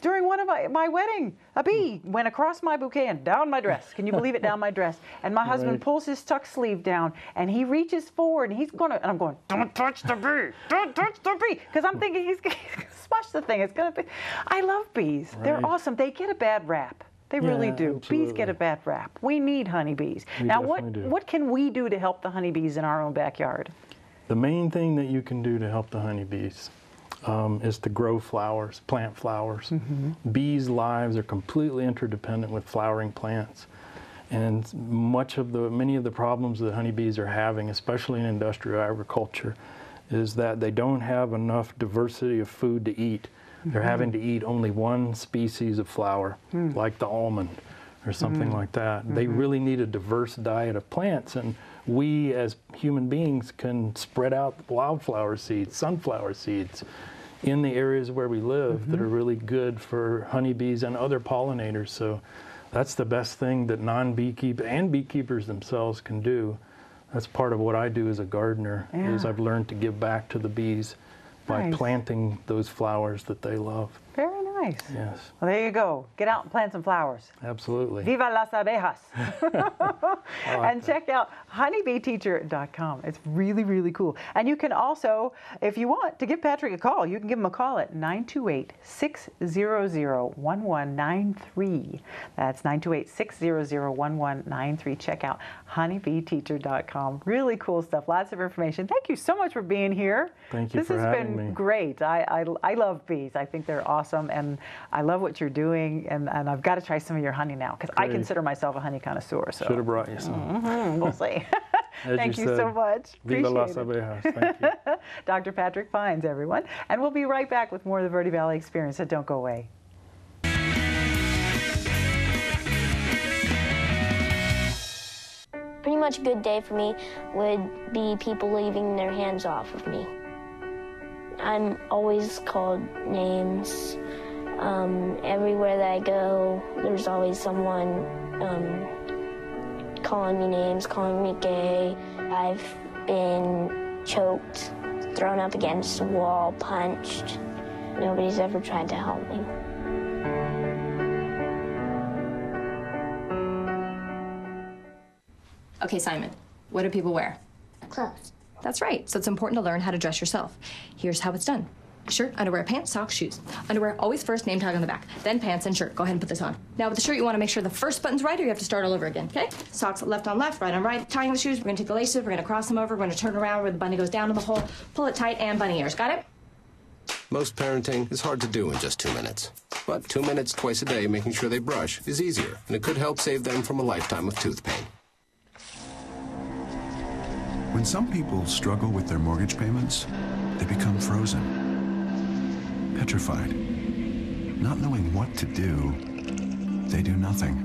[SPEAKER 1] During one of my wedding, a bee went across my bouquet and down my dress. Can you believe it? Down my dress. And my husband pulls his tuck sleeve down, and he reaches forward, and and I'm going, don't touch the bee. Don't touch the bee. Because I'm thinking he's going to smush the thing. It's going to be. I love bees. They're awesome. They get a bad rap. They really do.
[SPEAKER 13] Absolutely.
[SPEAKER 1] Bees get a bad rap. We need honeybees. Now, what can we do to help the honeybees in our own backyard?
[SPEAKER 13] The main thing that you can do to help the honeybees is to grow flowers, plant flowers. Bees' lives are completely interdependent with flowering plants. And many of the problems that honeybees are having, especially in industrial agriculture, is that they don't have enough diversity of food to eat. They're having to eat only one species of flower, like the almond or something like that. They really need a diverse diet of plants, and we as human beings can spread out wildflower seeds, sunflower seeds in the areas where we live that are really good for honeybees and other pollinators. So that's the best thing that non-beekeepers and beekeepers themselves can do. That's part of what I do as a gardener, is I've learned to give back to the bees by planting those flowers that they love.
[SPEAKER 1] Very Nice.
[SPEAKER 13] Yes.
[SPEAKER 1] Well, there you go. Get out and plant some flowers.
[SPEAKER 13] Absolutely.
[SPEAKER 1] Viva las abejas. And check out honeybeeteacher.com. It's really, really cool. And you can also, if you want to give Patrick a call, you can give him a call at 928-600-1193. That's 928-600-1193. Check out honeybeeteacher.com. Really cool stuff. Lots of information. Thank you so much for being here.
[SPEAKER 13] Thank you for having me.
[SPEAKER 1] This has been great. I love bees. I think they're awesome, and I love what you're doing, and I've got to try some of your honey now, because I consider myself a honey connoisseur. So.
[SPEAKER 13] Should have brought you some.
[SPEAKER 1] We'll see. Thank you
[SPEAKER 13] said,
[SPEAKER 1] so much.
[SPEAKER 13] Viva las
[SPEAKER 1] Appreciate
[SPEAKER 13] abejas. Thank you.
[SPEAKER 1] Dr. Patrick Fines, everyone. And we'll be right back with more of the Verde Valley Experience, so don't go away.
[SPEAKER 14] Pretty much a good day for me would be people leaving their hands off of me. I'm always called names. Everywhere that I go, there's always someone calling me names, calling me gay. I've been choked, thrown up against a wall, punched. Nobody's ever tried to help me.
[SPEAKER 15] Okay, Simon, what do people wear?
[SPEAKER 14] Clothes.
[SPEAKER 15] That's right, so it's important to learn how to dress yourself. Here's how it's done. Shirt, underwear, pants, socks, shoes. Underwear, always first, name tag on the back. Then pants and shirt. Go ahead and put this on. Now with the shirt, you want to make sure the first button's right, or you have to start all over again, okay? Socks left on left, right on right. Tying the shoes, we're going to take the laces, we're going to cross them over, we're going to turn around where the bunny goes down in the hole, pull it tight, and bunny ears. Got it?
[SPEAKER 16] Most parenting is hard to do in just 2 minutes. But 2 minutes twice a day making sure they brush is easier, and it could help save them from a lifetime of tooth pain.
[SPEAKER 17] When some people struggle with their mortgage payments, they become frozen, petrified. Not knowing what to do, they do nothing.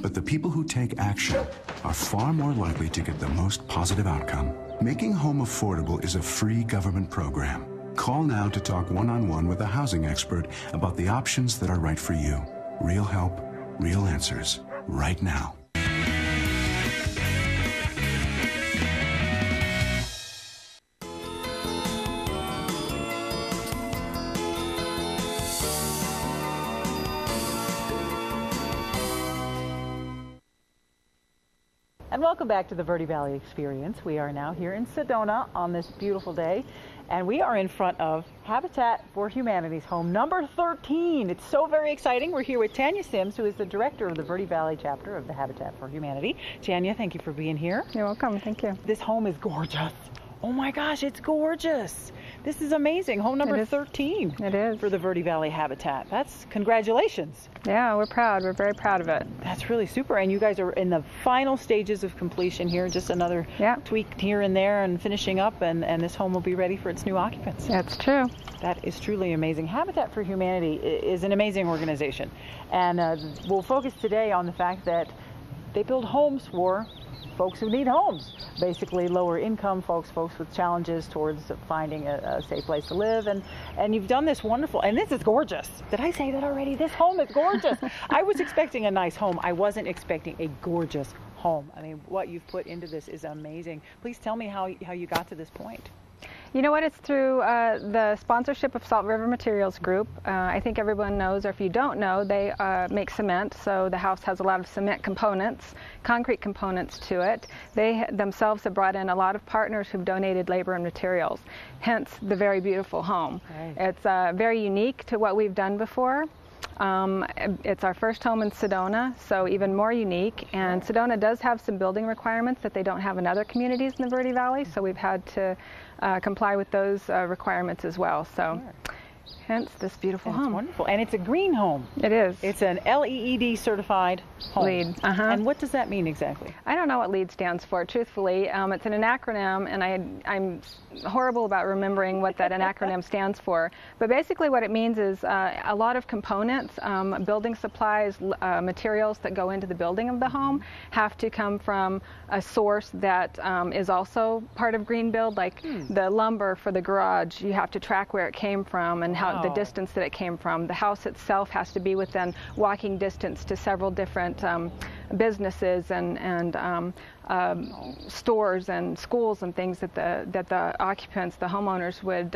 [SPEAKER 17] But the people who take action are far more likely to get the most positive outcome. Making home affordable is a free government program. Call now to talk one-on-one with a housing expert about the options that are right for you. Real help, real answers, right now.
[SPEAKER 1] And welcome back to the Verde Valley Experience. We are now here in Sedona on this beautiful day, and we are in front of Habitat for Humanity's home number 13. It's so very exciting. We're here with Tanya Sims, who is the director of the Verde Valley chapter of the Habitat for Humanity. Tanya, thank you for being here.
[SPEAKER 18] You're welcome. Thank you.
[SPEAKER 1] This home is gorgeous. Oh my gosh, it's gorgeous. This is amazing. Home number 13.
[SPEAKER 18] It is.
[SPEAKER 1] For the Verde Valley Habitat. That's congratulations.
[SPEAKER 18] Yeah, we're proud. We're very proud of it.
[SPEAKER 1] That's really super. And you guys are in the final stages of completion here. Just another tweak here and there and finishing up, and this home will be ready for its new occupants.
[SPEAKER 18] That's true.
[SPEAKER 1] That is truly amazing. Habitat for Humanity is an amazing organization. And we'll focus today on the fact that they build homes for folks who need homes, basically lower income folks with challenges towards finding a safe place to live, and you've done this wonderful, and this is gorgeous. Did I say that already? This home is gorgeous. I was expecting a nice home. I wasn't expecting a gorgeous home. I mean, what you've put into this is amazing. Please tell me how you got to this point.
[SPEAKER 18] You know what? It's through the sponsorship of Salt River Materials Group. I think everyone knows, or if you don't know, they make cement, so the house has a lot of cement components, concrete components to it. They themselves have brought in a lot of partners who've donated labor and materials, hence the very beautiful home. Right. It's very unique to what we've done before. It's our first home in Sedona, so even more unique. And Sedona does have some building requirements that they don't have in other communities in the Verde Valley, so we've had to comply with those requirements as well. So, hence this beautiful home.
[SPEAKER 1] It's wonderful, and it's a green home.
[SPEAKER 18] It is.
[SPEAKER 1] It's an LEED certified home.
[SPEAKER 18] LEED.
[SPEAKER 1] And what does that mean exactly?
[SPEAKER 18] I don't know what LEED stands for, truthfully. It's an acronym, and I'm horrible about remembering what that acronym stands for. But basically what it means is a lot of components, building supplies, materials that go into the building of the home have to come from a source that is also part of Green Build, like the lumber for the garage. You have to track where it came from and how the distance that it came from. The house itself has to be within walking distance to several different businesses and stores and schools and things that the occupants, the homeowners, would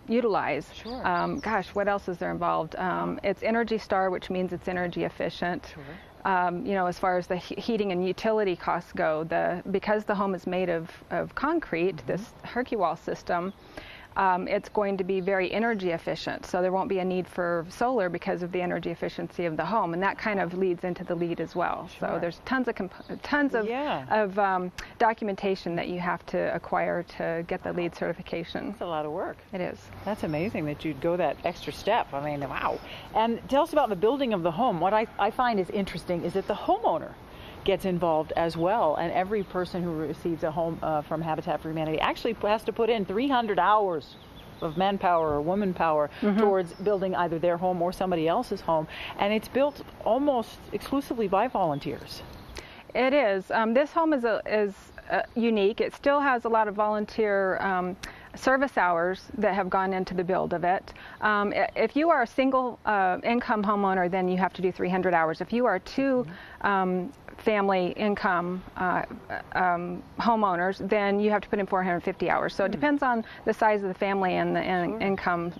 [SPEAKER 18] utilize.
[SPEAKER 1] Sure.
[SPEAKER 18] Gosh, what else is there involved? It's Energy Star, which means it's energy efficient.
[SPEAKER 1] Sure.
[SPEAKER 18] You know, as far as the heating and utility costs go, because the home is made of concrete, this Herky-Wall system, it's going to be very energy efficient. So there won't be a need for solar because of the energy efficiency of the home, and that kind of leads into the LEED as well.
[SPEAKER 1] Sure.
[SPEAKER 18] So there's tons of documentation that you have to acquire to get the LEED certification.
[SPEAKER 1] It's a lot of work.
[SPEAKER 18] It is.
[SPEAKER 1] That's amazing that you'd go that extra step. I mean, wow. And tell us about the building of the home. What I find is interesting is that the homeowner gets involved as well, and every person who receives a home from Habitat for Humanity actually has to put in 300 hours of manpower or woman power towards building either their home or somebody else's home, and it's built almost exclusively by volunteers.
[SPEAKER 18] It is. This home is unique. It still has a lot of volunteer service hours that have gone into the build of it. If you are a single income homeowner, then you have to do 300 hours. If you are two family income homeowners, then you have to put in 450 hours. So it depends on the size of the family and the income.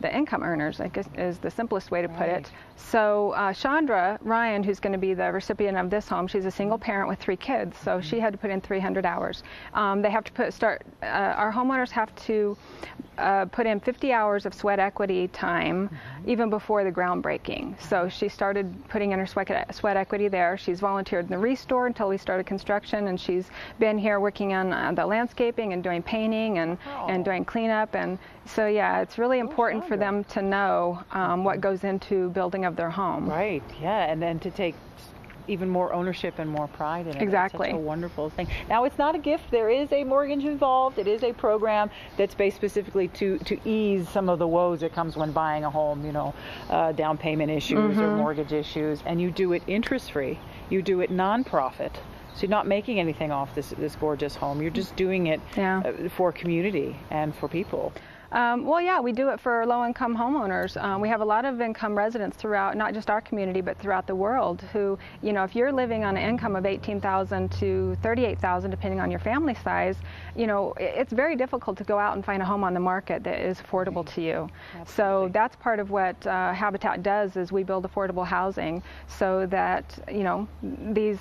[SPEAKER 18] The income earners, I guess, is the simplest way to put it. So Chandra Ryan, who's going to be the recipient of this home, she's a single parent with 3 kids, so she had to put in 300 hours. They have to our homeowners have to put in 50 hours of sweat equity time even before the groundbreaking. So she started putting in her sweat equity there. She's volunteered in the Restore until we started construction, and she's been here working on the landscaping and doing painting and doing cleanup. And so, yeah, it's really important for them to know what goes into building of their home.
[SPEAKER 1] Right, yeah, and then to take even more ownership and more pride in it.
[SPEAKER 18] Exactly.
[SPEAKER 1] It's such a wonderful thing. Now, it's not a gift. There is a mortgage involved. It is a program that's based specifically to ease some of the woes that comes when buying a home, you know, down payment issues or mortgage issues, and you do it interest-free. You do it nonprofit. So you're not making anything off this gorgeous home. You're just doing it for community and for people.
[SPEAKER 18] Well, yeah, we do it for low-income homeowners. We have a lot of income residents throughout, not just our community, but throughout the world who, you know, if you're living on an income of $18,000 to $38,000, depending on your family size, you know, it's very difficult to go out and find a home on the market that is affordable to you. Absolutely. So that's part of what Habitat does, is we build affordable housing so that, you know, this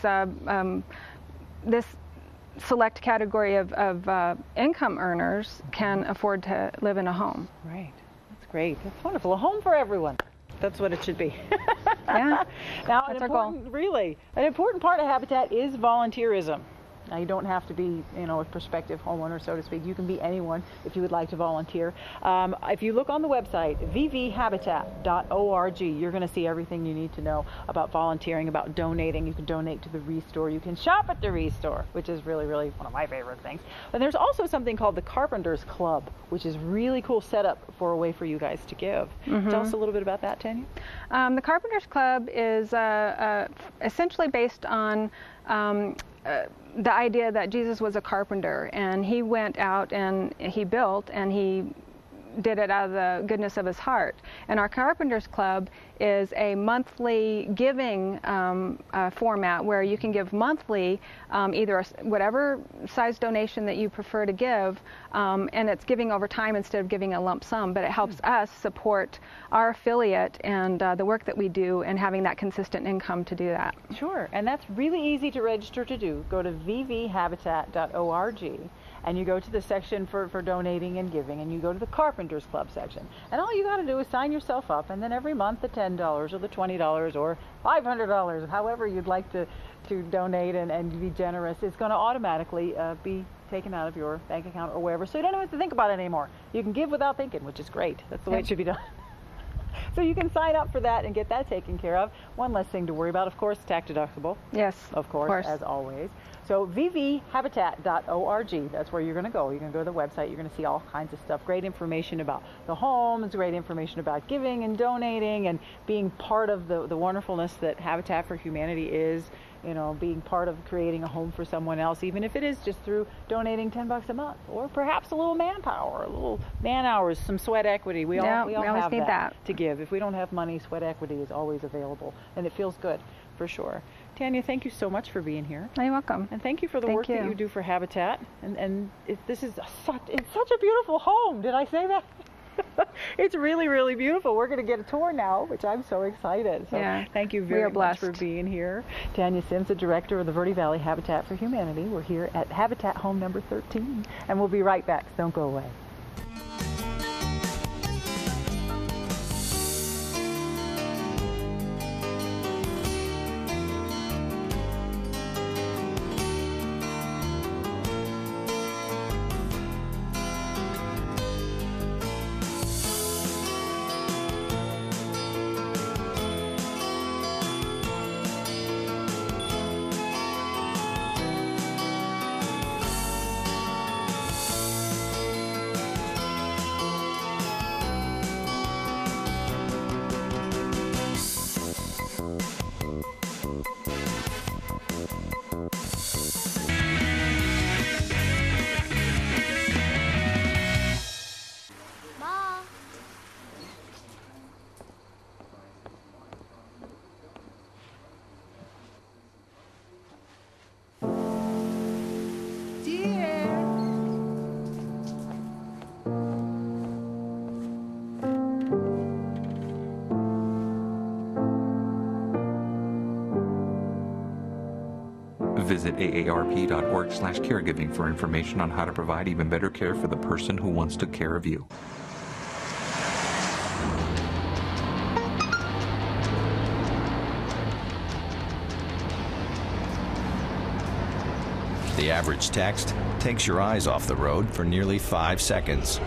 [SPEAKER 18] select category of income earners can afford to live in a home.
[SPEAKER 1] Right. That's great. That's wonderful. A home for everyone. That's what it should be.
[SPEAKER 18] Yeah.
[SPEAKER 1] Now,
[SPEAKER 18] that's our goal.
[SPEAKER 1] Really, an important part of Habitat is volunteerism. Now, you don't have to be, you know, a prospective homeowner, so to speak. You can be anyone if you would like to volunteer. If you look on the website, vvhabitat.org, you're going to see everything you need to know about volunteering, about donating. You can donate to the Restore. You can shop at the Restore, which is really, really one of my favorite things. And there's also something called the Carpenters Club, which is really cool setup for a way for you guys to give. Tell us a little bit about that, Tanya.
[SPEAKER 18] The Carpenters Club is essentially based on the idea that Jesus was a carpenter, and he went out and he built, and he did it out of the goodness of his heart. And our Carpenters Club is a monthly giving format where you can give monthly, either whatever size donation that you prefer to give, and it's giving over time instead of giving a lump sum, but it helps us support our affiliate and the work that we do, and having that consistent income to do that.
[SPEAKER 1] Sure, and that's really easy to register to do. Go to vvhabitat.org. and you go to the section for donating and giving, and you go to the Carpenters Club section. And all you got to do is sign yourself up, and then every month the $10 or the $20 or $500, however you'd like to donate and be generous, it's going to automatically be taken out of your bank account or wherever, so you don't have to think about it anymore. You can give without thinking, which is great. That's the way it should be done. So you can sign up for that and get that taken care of. One less thing to worry about, of course, tax deductible.
[SPEAKER 18] Yes,
[SPEAKER 1] of course, as always. So vvhabitat.org, that's where you're going to go. You're going to go to the website. You're going to see all kinds of stuff. Great information about the homes, great information about giving and donating and being part of the wonderfulness that Habitat for Humanity is. You know, being part of creating a home for someone else, even if it is just through donating $10 a month, or perhaps a little manpower, a little man hours, some sweat equity. We all have that to give. If we don't have money, sweat equity is always available, and it feels good for sure. Tanya, thank you so much for being here.
[SPEAKER 18] You're welcome.
[SPEAKER 1] And thank you for the work that you do for Habitat. And this is it's such a beautiful home. Did I say that? It's really, really beautiful. We're going to get a tour now, which I'm so excited. So thank you very much for being here. Tanya Sims, the director of the Verde Valley Habitat for Humanity. We're here at Habitat Home number 13, and we'll be right back, so don't go away.
[SPEAKER 6] Visit aarp.org/caregiving for information on how to provide even better care for the person who once took care of you.
[SPEAKER 19] The average text takes your eyes off the road for nearly 5 seconds.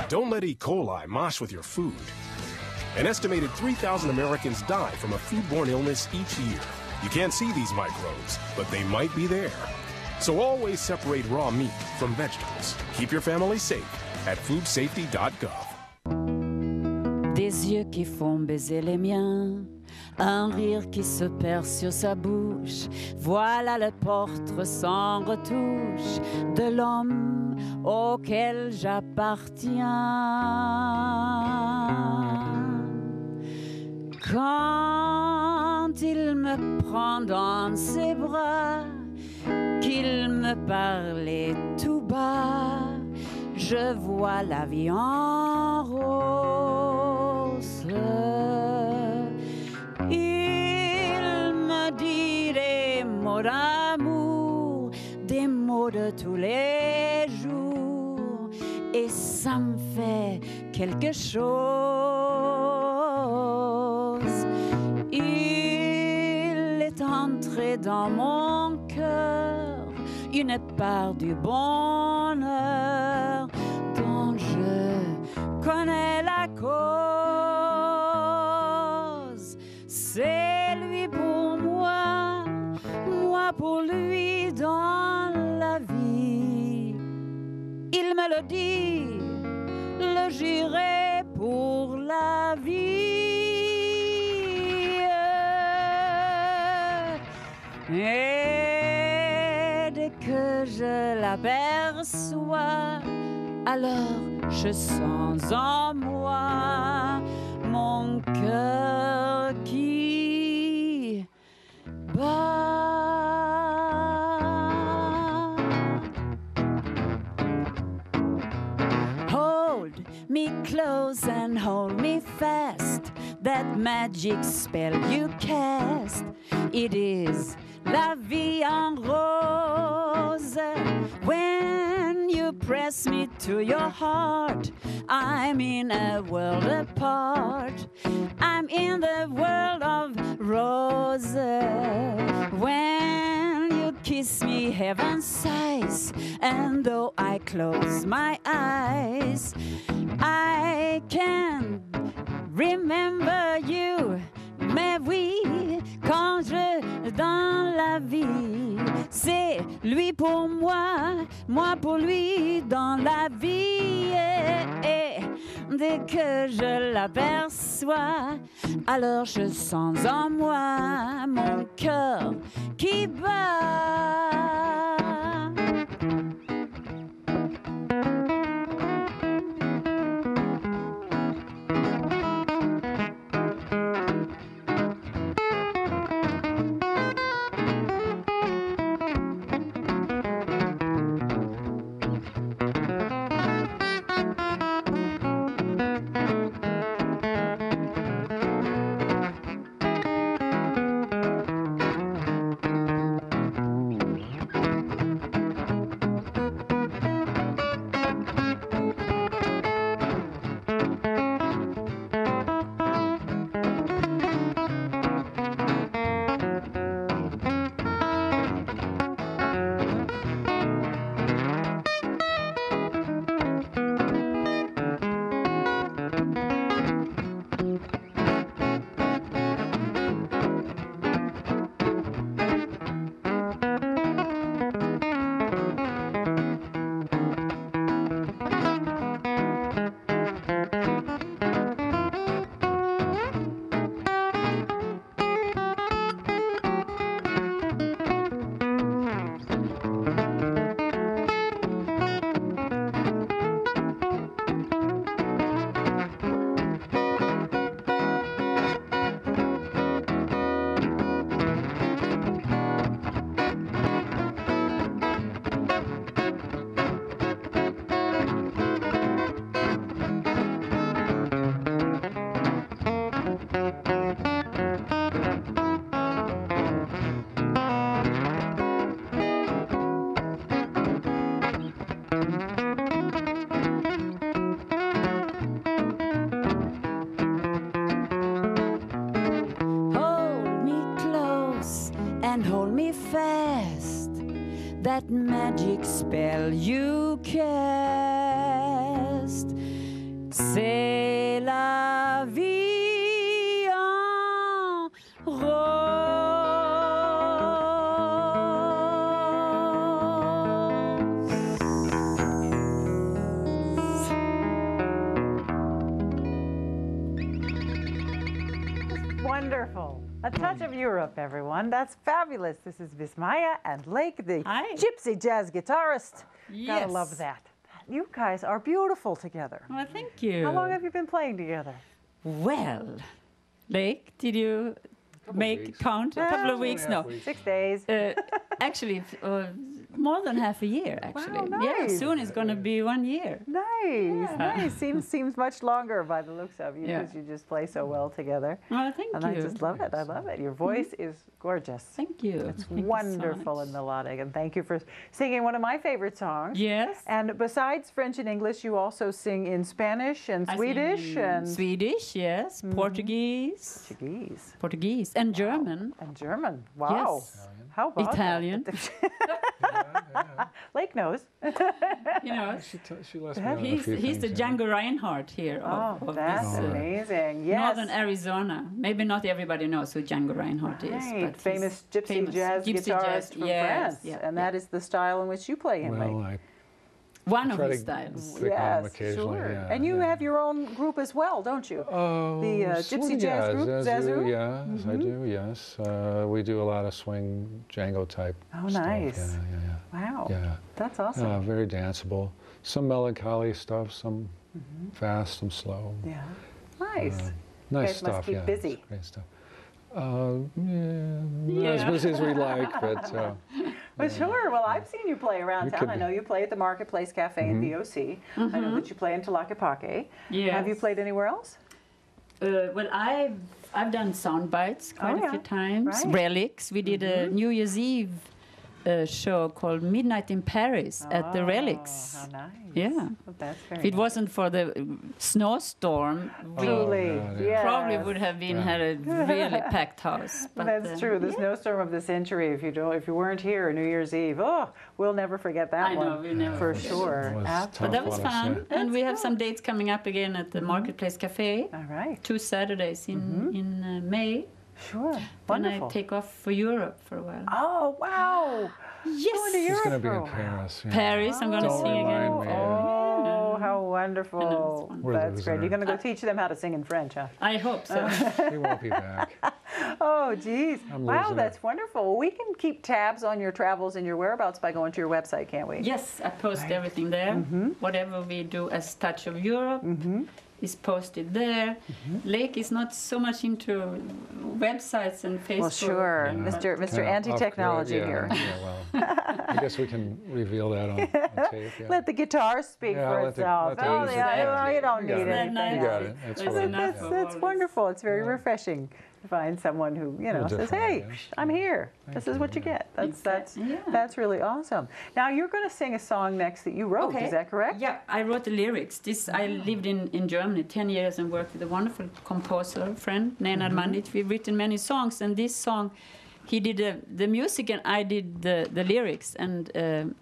[SPEAKER 5] Don't let E. coli mosh with your food. An estimated 3,000 Americans die from a foodborne illness each year. You can't see these microbes, but they might be there. So always separate raw meat from vegetables. Keep your family safe at foodsafety.gov.
[SPEAKER 20] Des yeux qui font baiser les miens, un rire qui se perd sur sa bouche. Voilà le portrait sans retouche de l'homme auquel j'appartiens. Quand il me prend dans ses bras, qu'il me parlait tout bas, je vois la vie en rose. Il me dit des mots d'amour, des mots de tous les jours, et ça me fait quelque chose. Il est entré dans mon cœur une part du bonheur dont je connais la cause. C'est lui pour moi, moi pour lui dans la vie. Il me le dit, le j'irai pour la vie. Et dès que je l'aperçois, alors je sens en moi mon cœur qui bat. Hold me close and hold me fast, that magic spell you cast. It is la vie en rose. When you press me to your heart, I'm in a world apart. I'm in the world of roses. When you kiss me, heaven sighs, and though I close my eyes, I can remember you Mais oui, quand je dans la vie, c'est lui pour moi, moi pour lui dans la vie. Et dès que je l'aperçois, alors je sens en moi mon cœur qui bat. That magic spell you cast, c'est la vie en
[SPEAKER 1] Wonderful. A touch of Europe, everyone. That's fabulous. This is Vismaya and Lake, the gypsy jazz guitarist.
[SPEAKER 20] Yes.
[SPEAKER 1] Gotta love that. You guys are beautiful together.
[SPEAKER 20] Well, thank you.
[SPEAKER 1] How long have you been playing together?
[SPEAKER 20] Well, Lake, did you make count? A couple of weeks? No.
[SPEAKER 1] 6 days.
[SPEAKER 20] Actually, more than half a year, actually.
[SPEAKER 1] Wow, nice.
[SPEAKER 20] Yeah, soon it's going to be 1 year.
[SPEAKER 1] Nice, nice. Seems much longer by the looks of you, because you just play so well together.
[SPEAKER 20] Well, thank
[SPEAKER 1] and
[SPEAKER 20] you.
[SPEAKER 1] I just love it. I love it. Your voice is gorgeous.
[SPEAKER 20] Thank you.
[SPEAKER 1] It's
[SPEAKER 20] Thank
[SPEAKER 1] wonderful
[SPEAKER 20] you so
[SPEAKER 1] and melodic. And thank you for singing one of my favorite songs.
[SPEAKER 20] Yes.
[SPEAKER 1] And besides French and English, you also sing in Spanish and Swedish and
[SPEAKER 20] Swedish, yes. Portuguese. Portuguese and German.
[SPEAKER 1] And German. Wow.
[SPEAKER 20] Yes.
[SPEAKER 1] How about
[SPEAKER 20] Italian.
[SPEAKER 1] Lake knows.
[SPEAKER 20] You know,
[SPEAKER 21] she lets me know a few
[SPEAKER 20] he's the
[SPEAKER 21] things,
[SPEAKER 20] Django Reinhardt here of
[SPEAKER 1] that's
[SPEAKER 20] this,
[SPEAKER 1] amazing. Yes.
[SPEAKER 20] Northern Arizona. Maybe not everybody knows who Django Reinhardt is.
[SPEAKER 1] Right.
[SPEAKER 20] But
[SPEAKER 1] Famous gypsy jazz guitarist from France. And that is the style in which you play in Lake.
[SPEAKER 20] One of his styles.
[SPEAKER 1] Yes, sure.
[SPEAKER 21] Yeah,
[SPEAKER 1] and you have your own group as well, don't you? The Gypsy Jazz group, Zazu?
[SPEAKER 21] Yes, I do, yes. We do a lot of swing Django type stuff.
[SPEAKER 1] Nice. Wow.
[SPEAKER 21] Yeah.
[SPEAKER 1] That's awesome.
[SPEAKER 21] Very danceable. Some melancholy stuff, some fast, some slow.
[SPEAKER 1] Yeah. Nice.
[SPEAKER 21] Nice
[SPEAKER 1] guys
[SPEAKER 21] stuff,
[SPEAKER 1] must keep busy.
[SPEAKER 21] Great stuff. Not as busy as we like, but...
[SPEAKER 1] Well, sure. Well, I've seen you play around town. I know you play at the Marketplace Cafe in VOC. I know that you play in Tlaquepaque.
[SPEAKER 20] Yes.
[SPEAKER 1] Have you played anywhere else?
[SPEAKER 20] Well, I've done sound bites quite a few times.
[SPEAKER 1] Right.
[SPEAKER 20] Relics. We did a New Year's Eve show called Midnight in Paris at the Relics.
[SPEAKER 1] How nice.
[SPEAKER 20] Yeah.
[SPEAKER 1] Well, that's very
[SPEAKER 20] if it wasn't for the snowstorm, we probably would have had a really packed house. But,
[SPEAKER 1] that's true. The snowstorm of the century. If you weren't here New Year's Eve, we'll never forget that one.
[SPEAKER 20] I know, we never
[SPEAKER 1] for sure.
[SPEAKER 20] But that was fun, and we have some dates coming up again at the Marketplace Cafe.
[SPEAKER 1] All right.
[SPEAKER 20] 2 Saturdays in May.
[SPEAKER 1] Sure.
[SPEAKER 20] Then
[SPEAKER 1] Wonderful.
[SPEAKER 20] I take off for Europe for a while.
[SPEAKER 1] Oh, wow.
[SPEAKER 20] Yes.
[SPEAKER 1] Going to
[SPEAKER 21] She's
[SPEAKER 1] Europe.
[SPEAKER 21] going to be in Paris. Yeah.
[SPEAKER 20] Paris, I'm going to
[SPEAKER 21] Don't
[SPEAKER 20] sing again.
[SPEAKER 21] remind me.
[SPEAKER 1] Oh, how wonderful.
[SPEAKER 21] We're
[SPEAKER 1] That's
[SPEAKER 21] losing
[SPEAKER 1] great. You're
[SPEAKER 21] her.
[SPEAKER 1] going to go teach them how to sing in French, huh?
[SPEAKER 20] I hope so.
[SPEAKER 21] She won't be back.
[SPEAKER 1] Oh, geez.
[SPEAKER 21] I'm
[SPEAKER 1] Wow,
[SPEAKER 21] losing
[SPEAKER 1] that's
[SPEAKER 21] it.
[SPEAKER 1] wonderful. Well, we can keep tabs on your travels and your whereabouts by going to your website, can't we?
[SPEAKER 20] Yes, I post everything there. Whatever we do as Touch of Europe is posted there. Lake is not so much into websites and Facebook.
[SPEAKER 1] Well, sure.
[SPEAKER 20] and-
[SPEAKER 1] Mr.
[SPEAKER 21] Yeah,
[SPEAKER 1] Anti-Technology
[SPEAKER 21] off grid,
[SPEAKER 1] here.
[SPEAKER 21] Yeah, well, I guess we can reveal that on tape. Yeah.
[SPEAKER 1] Let the guitar speak
[SPEAKER 21] Yeah,
[SPEAKER 1] for
[SPEAKER 21] let the-
[SPEAKER 1] itself.
[SPEAKER 21] let the
[SPEAKER 1] Oh,
[SPEAKER 21] music
[SPEAKER 1] yeah,
[SPEAKER 21] play.
[SPEAKER 1] you don't
[SPEAKER 21] You
[SPEAKER 1] need
[SPEAKER 21] got it.
[SPEAKER 1] anything.
[SPEAKER 21] You got it. That's
[SPEAKER 20] It's
[SPEAKER 21] what
[SPEAKER 20] enough of all
[SPEAKER 1] That's
[SPEAKER 20] this.
[SPEAKER 1] wonderful. It's very refreshing to find someone who, you know, says,
[SPEAKER 21] different, I
[SPEAKER 1] "Hey,
[SPEAKER 21] guess.
[SPEAKER 1] I'm here. This is what you get." That's really awesome. Now you're going to sing a song next that you wrote.
[SPEAKER 20] Okay.
[SPEAKER 1] Is that correct?
[SPEAKER 20] Yeah, I wrote the lyrics. I lived in Germany 10 years and worked with a wonderful composer friend, Nenad Mandic. We've written many songs, and this song, he did the music and I did the lyrics, and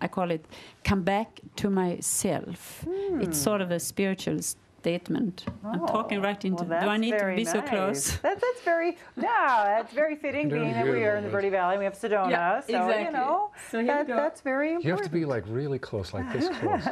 [SPEAKER 20] I call it "Come Back to Myself." It's sort of a spiritual statement. I'm talking right into.
[SPEAKER 1] Well,
[SPEAKER 20] do I need to
[SPEAKER 1] very
[SPEAKER 20] be so
[SPEAKER 1] nice.
[SPEAKER 20] close?
[SPEAKER 1] That's very that's very fitting,
[SPEAKER 21] You're doing
[SPEAKER 1] being that we are in the
[SPEAKER 21] beautiful,
[SPEAKER 1] Verde Valley. We have Sedona,
[SPEAKER 20] Yeah,
[SPEAKER 1] so you
[SPEAKER 20] exactly.
[SPEAKER 1] know
[SPEAKER 20] So here we go.
[SPEAKER 1] that's very important.
[SPEAKER 21] You have to be like really close, like this close.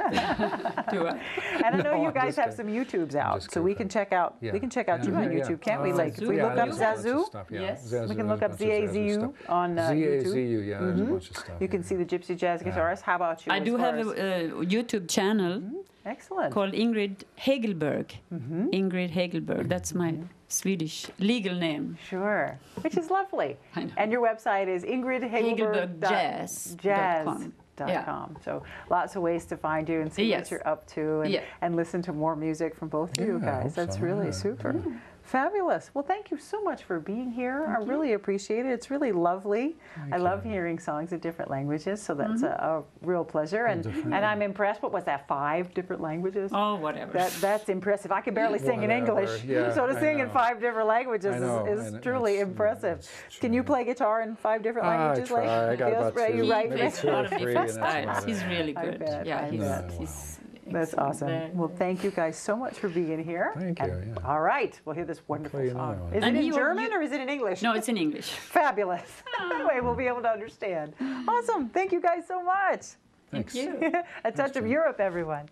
[SPEAKER 20] Do I?
[SPEAKER 1] And I know
[SPEAKER 21] No,
[SPEAKER 1] you
[SPEAKER 21] I'm
[SPEAKER 1] guys
[SPEAKER 21] just
[SPEAKER 1] have
[SPEAKER 21] kidding.
[SPEAKER 1] some YouTubes out,
[SPEAKER 21] just
[SPEAKER 1] so we can check out
[SPEAKER 21] Yeah.
[SPEAKER 1] we can check out you
[SPEAKER 21] Yeah,
[SPEAKER 1] on
[SPEAKER 21] yeah.
[SPEAKER 1] YouTube, can't we?
[SPEAKER 20] Oh,
[SPEAKER 1] Like if we
[SPEAKER 20] Zazu.
[SPEAKER 1] look
[SPEAKER 21] Yeah,
[SPEAKER 1] up
[SPEAKER 21] there's a bunch of
[SPEAKER 1] Zazu,
[SPEAKER 21] stuff, yeah.
[SPEAKER 20] Yes.
[SPEAKER 21] Zazu,
[SPEAKER 1] we can
[SPEAKER 21] there's
[SPEAKER 1] look
[SPEAKER 21] a
[SPEAKER 1] up
[SPEAKER 21] bunch of Zazu
[SPEAKER 1] ZAZU
[SPEAKER 21] stuff.
[SPEAKER 1] on YouTube.
[SPEAKER 21] ZAZU, yeah, there's a bunch of stuff.
[SPEAKER 1] You can see the Gypsy Jazz guitarist. How about you?
[SPEAKER 20] I
[SPEAKER 1] as
[SPEAKER 20] do
[SPEAKER 1] far
[SPEAKER 20] have
[SPEAKER 1] as-
[SPEAKER 20] a YouTube channel
[SPEAKER 1] Excellent.
[SPEAKER 20] called Ingrid Hegelberg. Ingrid Hegelberg. That's my Swedish legal name.
[SPEAKER 1] Sure, which is lovely.
[SPEAKER 20] I know.
[SPEAKER 1] And your website is ingridhegelberg.jazz.com.
[SPEAKER 20] Yeah.
[SPEAKER 1] So lots of ways to find you and see what
[SPEAKER 20] Yes.
[SPEAKER 1] you're up to and,
[SPEAKER 20] Yeah.
[SPEAKER 1] and listen to more music from both of you
[SPEAKER 21] Yeah, I
[SPEAKER 1] guys.
[SPEAKER 21] hope
[SPEAKER 1] That's
[SPEAKER 21] so,
[SPEAKER 1] really
[SPEAKER 21] yeah.
[SPEAKER 1] super. Fabulous. Well, thank you so much for being here. I really appreciate it. It's really lovely. I love hearing songs in different languages, so that's a real pleasure. And I'm impressed. What was that, 5 different languages?
[SPEAKER 20] Oh, whatever.
[SPEAKER 1] That's impressive. I can barely sing in
[SPEAKER 21] Whatever.
[SPEAKER 1] English,
[SPEAKER 21] Yeah,
[SPEAKER 1] so to
[SPEAKER 21] I
[SPEAKER 1] sing in
[SPEAKER 21] know.
[SPEAKER 1] 5 different languages
[SPEAKER 21] I know,
[SPEAKER 1] is
[SPEAKER 21] and
[SPEAKER 1] truly
[SPEAKER 21] it's-
[SPEAKER 1] impressive.
[SPEAKER 21] it's
[SPEAKER 1] Can you play guitar in 5 different languages?
[SPEAKER 21] I try. I got
[SPEAKER 1] Feels
[SPEAKER 21] about
[SPEAKER 1] right?
[SPEAKER 21] 2.
[SPEAKER 1] You right?
[SPEAKER 21] Maybe
[SPEAKER 20] Plays
[SPEAKER 21] 2
[SPEAKER 20] a lot
[SPEAKER 21] or
[SPEAKER 20] of
[SPEAKER 21] 3,
[SPEAKER 20] different
[SPEAKER 21] and that's
[SPEAKER 20] styles.
[SPEAKER 21] about
[SPEAKER 20] He's
[SPEAKER 21] it.
[SPEAKER 20] really
[SPEAKER 1] I
[SPEAKER 20] good.
[SPEAKER 1] bet,
[SPEAKER 20] Yeah,
[SPEAKER 1] I
[SPEAKER 20] he's,
[SPEAKER 1] bet.
[SPEAKER 20] he's
[SPEAKER 1] That's
[SPEAKER 20] excellent
[SPEAKER 1] awesome.
[SPEAKER 20] there.
[SPEAKER 1] Well, thank you guys so much for being here.
[SPEAKER 21] Thank you,
[SPEAKER 1] And-
[SPEAKER 21] yeah.
[SPEAKER 1] All right, we'll hear this wonderful
[SPEAKER 21] play another
[SPEAKER 1] song.
[SPEAKER 21] one.
[SPEAKER 1] Is
[SPEAKER 20] And
[SPEAKER 1] it
[SPEAKER 20] he
[SPEAKER 1] in
[SPEAKER 20] will-
[SPEAKER 1] German or is it in English?
[SPEAKER 20] No, it's in English.
[SPEAKER 1] Fabulous. Anyway, we'll be able to understand. Awesome. Thank you guys so much.
[SPEAKER 21] Thanks.
[SPEAKER 20] Thank you.
[SPEAKER 1] A touch of Europe, everyone.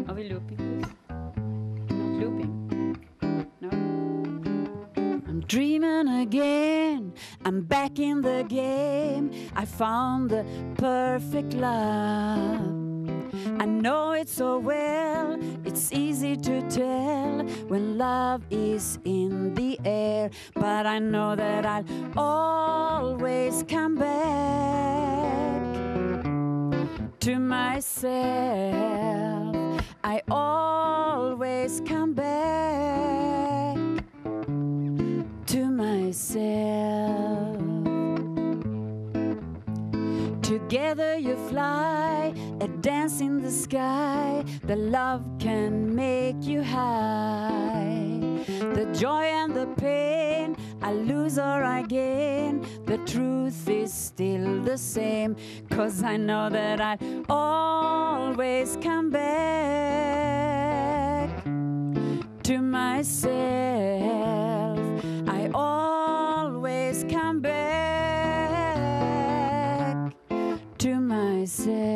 [SPEAKER 20] Are we looping this? Not looping. No.
[SPEAKER 3] I'm dreaming again. I'm back in the game. I found the perfect love. I know it so well. It's easy to tell when love is in the air. But I know that I'll always come back to myself. I always come back to myself. Together you fly, a dance in the sky. The love can make you high. The joy and the pain, I lose or I gain. The truth is still the same, 'cause I know that I always come back to myself. I always come back to myself.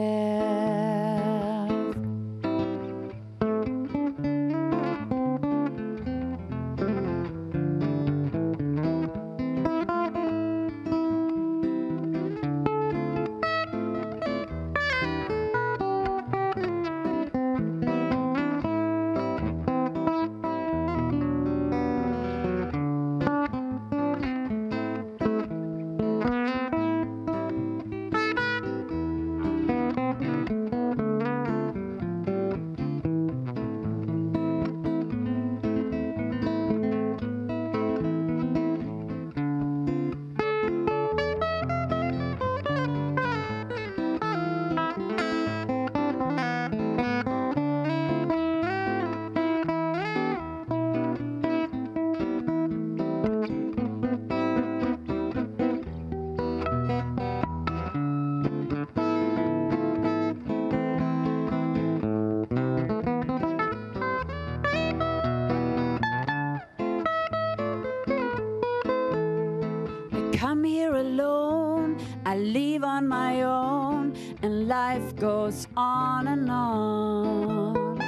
[SPEAKER 20] on my own, and life goes on and on.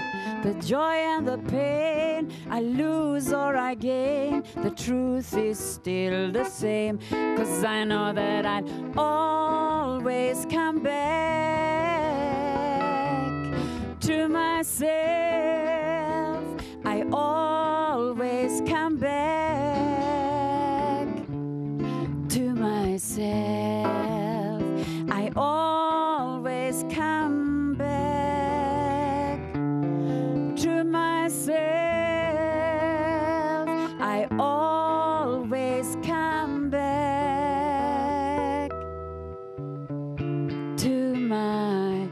[SPEAKER 20] The joy and the pain, I lose or I gain, the truth is still the same, 'cause I know that I'll always come back to myself. I always come back to myself. I always come back to myself. I always come back to myself.